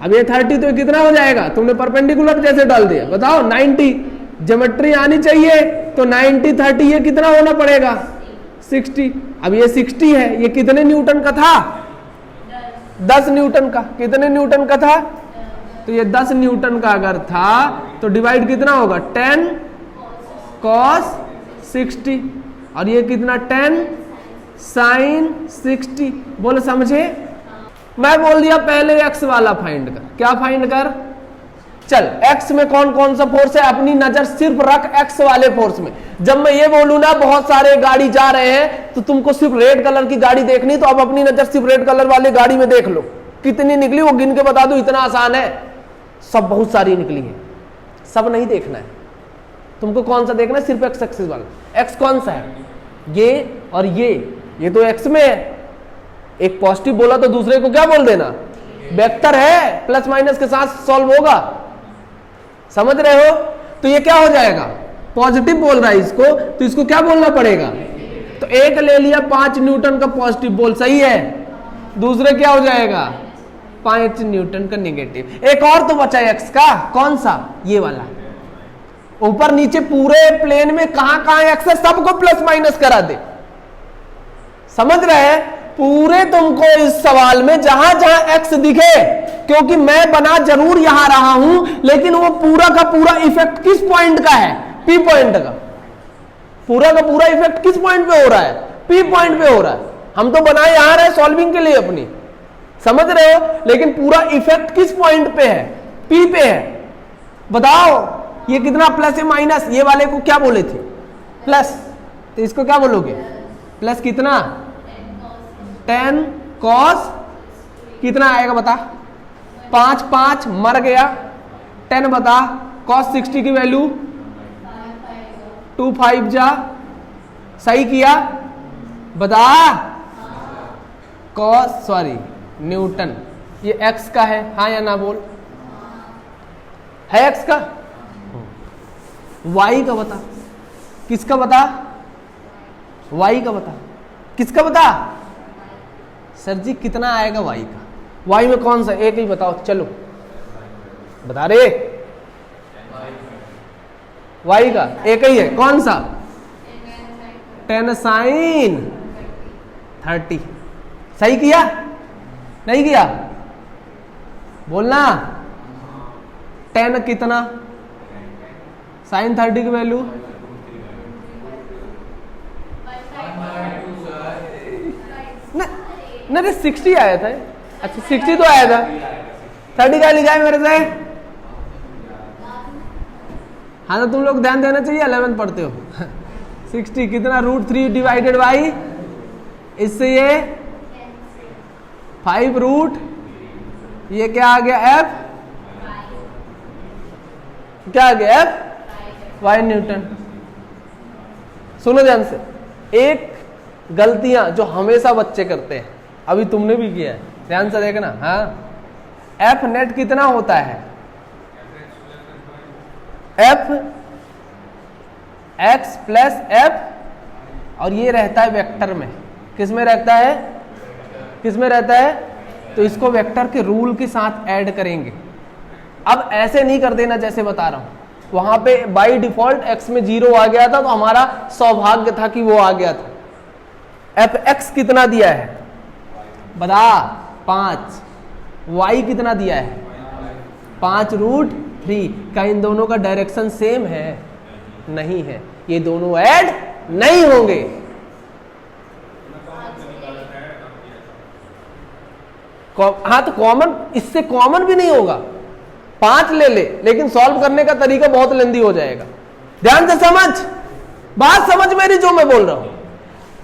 अब ये 30 तो ये कितना हो जाएगा, तुमने परपेंडिकुलर जैसे डाल दिया। बताओ 90, ज्योमेट्री आनी चाहिए तो 90 30 ये कितना होना पड़ेगा, 60। अब ये 60 है, ये कितने न्यूटन का था, 10 न्यूटन का। कितने न्यूटन का था, तो ये 10 न्यूटन का अगर था तो डिवाइड कितना होगा, 10 cos 60, और ये कितना 10 sin 60। बोले समझे। मैं बोल दिया पहले x वाला फाइंड कर। क्या फाइंड कर, चल x में कौन कौन सा फोर्स है, अपनी नजर सिर्फ रख x वाले फोर्स में। जब मैं ये बोलूं ना बहुत सारे गाड़ी जा रहे हैं तो तुमको सिर्फ रेड कलर की गाड़ी देखनी, तो अब अपनी नजर सिर्फ रेड कलर वाली गाड़ी में देख लो कितनी निकली, वो गिन के बता दो, इतना आसान है। सब बहुत सारी निकली है, सब नहीं देखना है। तुमको कौन सा देखना है? सिर्फ एक्स एक्सिस वाला। एक्स कौन सा है? ये और ये तो एक्स में है। एक पॉजिटिव बोला तो दूसरे को क्या बोल देना? वेक्टर है, प्लस माइनस के साथ सॉल्व होगा। समझ रहे हो? तो ये क्या हो जाएगा? पॉजिटिव बोल रहा है इसको, तो इसको क्या बोलना पड़ेगा? तो एक ले लिया 5 न्यूटन का पॉजिटिव बोल, सही है। दूसरे क्या हो जाएगा? 5 न्यूटन का नेगेटिव। एक और तो बचा एक्स का, कौन सा? ये वाला। ऊपर नीचे पूरे प्लेन में कहां एक्स है सबको प्लस माइनस करा दे। समझ रहे हैं? पूरे तुमको इस सवाल में जहां जहां एक्स दिखे, क्योंकि मैं बना जरूर यहां रहा हूं, लेकिन वो पूरा का पूरा इफेक्ट किस पॉइंट का है? पी पॉइंट का। पूरा का पूरा इफेक्ट किस पॉइंट पे हो रहा है? पी पॉइंट पे हो रहा है। हम तो बनाए यहां रहे सॉल्विंग के लिए अपनी, समझ रहे हो? लेकिन पूरा इफेक्ट किस पॉइंट पे है? पी पे है। बताओ ये कितना प्लस है माइनस? ये वाले को क्या बोले थे? प्लस। तो इसको क्या बोलोगे? प्लस कितना? 10 cos कितना आएगा बता? 5 5 मर गया। 10 बता cos 60 की वैल्यू 2 5 जा। सही किया? बता। cos सॉरी न्यूटन, ये x का है, हाँ या ना बोल? है x का? y का बता। किसका बता? y का बता। किसका बता? सर जी कितना आएगा y का? y में कौन सा? एक ही बताओ, चलो बता रे। y का एक ही है, कौन सा? 10 sin 30। सही किया? नहीं किया? बोलना। 10 कितना? sin 30 की वैल्यू नहीं 60 आया था। अच्छा 60 तो आया था, 30 का लिखा है मेरे से। हाँ तो तुम लोग ध्यान देना चाहिए, 11 पढ़ते हो। 60 कितना? √3 डिवाइडेड बाई, इससे ये 5 ये क्या आ गया? f। क्या आ गया? f y Newton. सुनो ध्यान से, एक गलतियां जो हमेशा बच्चे करते हैं, अभी तुमने भी किया है, ध्यान से देखना। हाँ, एफ नेट कितना होता है? एफ एक्स प्लस एफ, और ये रहता है वेक्टर में। किस में रहता है? किस में रहता है? तो इसको वेक्टर के रूल के साथ ऐड करेंगे। अब ऐसे नहीं कर देना जैसे बता रहा हूं। वहां पे बाय डिफॉल्ट एक्स में 0 आ गया था, तो हमारा सौभाग्य था कि वो आ गया था। एफ एक्स कितना दिया है? बता। 5। वाई कितना दिया है? 5√3। क्या इन दोनों का डायरेक्शन सेम है? नहीं है, ये दोनों ऐड नहीं होंगे। हाँ तो कॉमन, इससे कॉमन भी नहीं होगा। 5 ले ले, लेकिन सॉल्व करने का तरीका बहुत लेंदी हो जाएगा। ध्यान से समझ, बात समझ मेरी जो मैं बोल रहा हूं।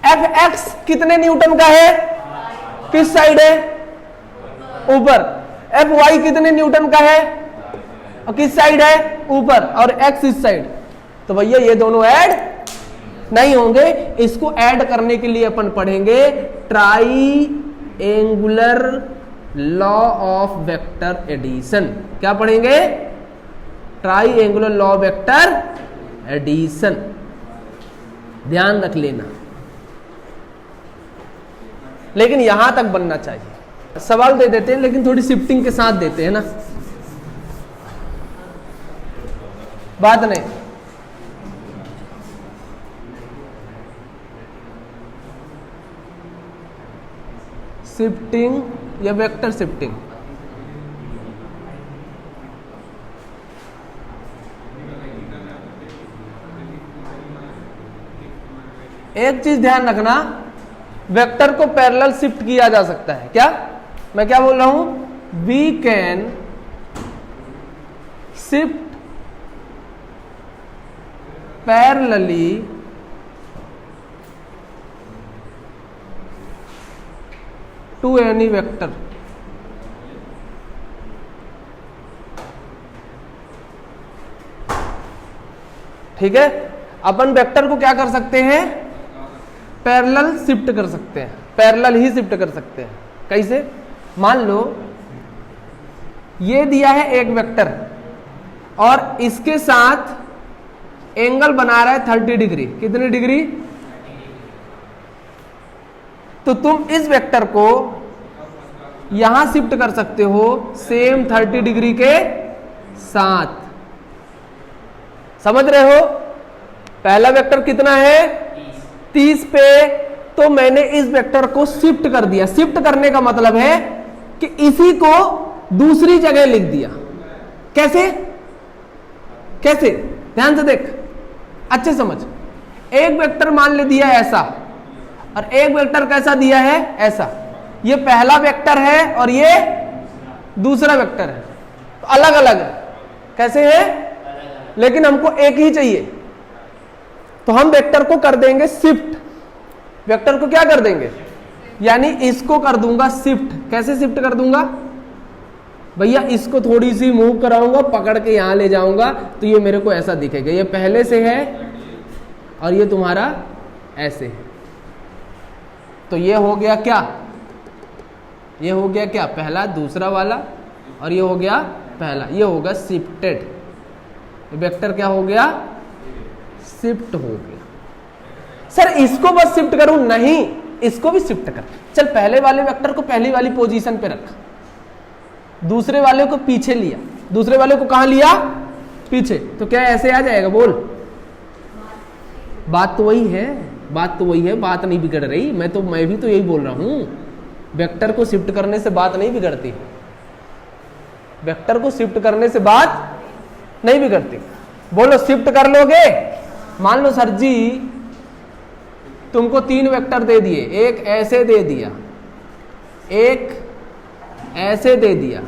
एफ एक्स कितने न्यूटन का है? किस साइड है? ऊपर। एफ वाई कितने न्यूटन का है? और किस साइड है? ऊपर। और एक्स इस साइड। तो भैया ये दोनों ऐड नहीं होंगे। इसको ऐड करने के लिए अपन पढ़ेंगे triangular law of vector addition. क्या पढ़ेंगे? Triangular law of vector addition. ध्यान रख लेना, लेकिन यहां तक बनना चाहिए। सवाल दे देते हैं लेकिन थोड़ी शिफ्टिंग के साथ देते हैं ना, बात नहीं। शिफ्टिंग या वेक्टर शिफ्टिंग, एक चीज ध्यान रखना, वेक्टर को पैरेलल शिफ्ट किया जा सकता है। क्या मैं क्या बोल रहा हूं? We can shift parallelly to any vector. ठीक है, अपन वेक्टर को क्या कर सकते हैं, पैरेलल शिफ्ट कर सकते हैं, पैरेलल ही शिफ्ट कर सकते हैं। कैसे, मान लो ये दिया है एक वेक्टर और इसके साथ एंगल बना रहा है 30 डिग्री। कितनी डिग्री, तो तुम इस वेक्टर को यहां शिफ्ट कर सकते हो सेम 30 डिग्री के साथ। समझ रहे हो, पहला वेक्टर कितना है 30 पे, तो मैंने इस वेक्टर को शिफ्ट कर दिया। शिफ्ट करने का मतलब है कि इसी को दूसरी जगह लिख दिया। कैसे, कैसे, ध्यान से देख, अच्छे समझ। एक वेक्टर मान ले दिया ऐसा और एक वेक्टर कैसा दिया है ऐसा। ये पहला वेक्टर है और ये दूसरा वेक्टर है, तो अलग अलग है। कैसे है, लेकिन हमको एक ही चाहिए, तो हम वेक्टर को कर देंगे शिफ्ट। वेक्टर को क्या कर देंगे, यानी इसको कर दूंगा शिफ्ट। कैसे शिफ्ट कर दूंगा भैया, इसको थोड़ी सी मूव कराऊंगा, पकड़ के यहां ले जाऊंगा, तो ये मेरे को ऐसा दिखेगा। ये पहले से है और ये तुम्हारा ऐसे है, तो ये हो गया क्या, ये हो गया क्या, पहला दूसरा वाला, और ये हो गया पहला, ये होगा शिफ्टेड। वेक्टर क्या हो गया, शिफ्ट हो गया। सर इसको बस शिफ्ट करूं, नहीं, इसको भी शिफ्ट कर। चल पहले वाले वेक्टर को पहली वाली पोजीशन पे रख, दूसरे वाले को पीछे लिया, दूसरे वाले को कहां लिया, पीछे, तो क्या ऐसे आ जाएगा, बोल। बात तो वही है, बात तो वही है, बात नहीं बिगड़ रही। मैं भी तो यही बोल रहा हूं, वेक्टर को शिफ्ट करने से बात नहीं बिगड़ती, वेक्टर को शिफ्ट करने से बात नहीं बिगड़ती। बोलो शिफ्ट कर लोगे। मान लो सर जी तुमको 3 वेक्टर दे दिए, एक ऐसे दे दिया, एक ऐसे दे दिया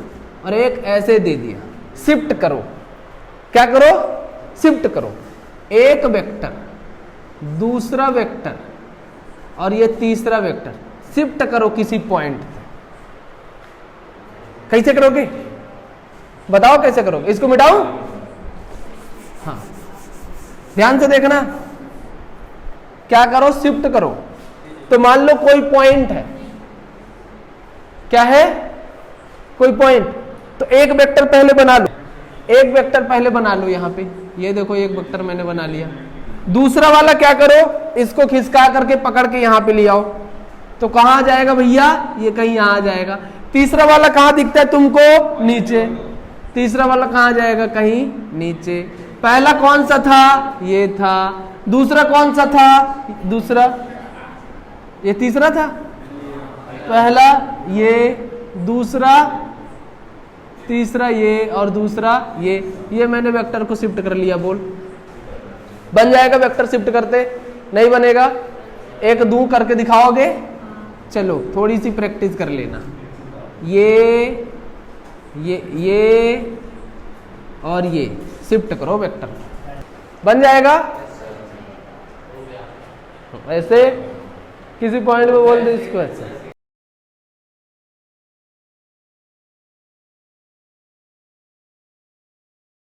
और एक ऐसे दे दिया। शिफ्ट करो, क्या करो, शिफ्ट करो। एक वेक्टर, दूसरा वेक्टर और ये तीसरा वेक्टर, शिफ्ट करो किसी पॉइंट पे। कैसे करोगे बताओ, कैसे करोगे, इसको मिटाओ। हाँ ध्यान से देखना, क्या करो, शिफ्ट करो। तो मान लो कोई पॉइंट है, क्या है, कोई पॉइंट, तो एक वेक्टर पहले बना लो, एक वेक्टर पहले बना लो यहां पे। ये देखो एक वेक्टर मैंने बना लिया। दूसरा वाला क्या करो, इसको खिसका करके पकड़ के यहां पे ले आओ, तो कहां आ जाएगा भैया, ये कहीं यहां आ जाएगा। तीसरा वाला कहां दिखता है तुमको, नीचे। तीसरा वाला कहां जाएगा, कहीं नीचे। पहला कौन सा था, ये था। दूसरा कौन सा था, दूसरा, ये तीसरा था। पहला ये, दूसरा, तीसरा ये और दूसरा ये मैंने वेक्टर को शिफ्ट कर लिया। बोल बन जाएगा वेक्टर शिफ्ट करते, नहीं बनेगा, एक दो करके दिखाओगे। चलो थोड़ी सी प्रैक्टिस कर लेना। ये और ये शिफ्ट करो वेक्टर, बन जाएगा। ऐसे किसी पॉइंट पे बोल दो इसको ऐसे।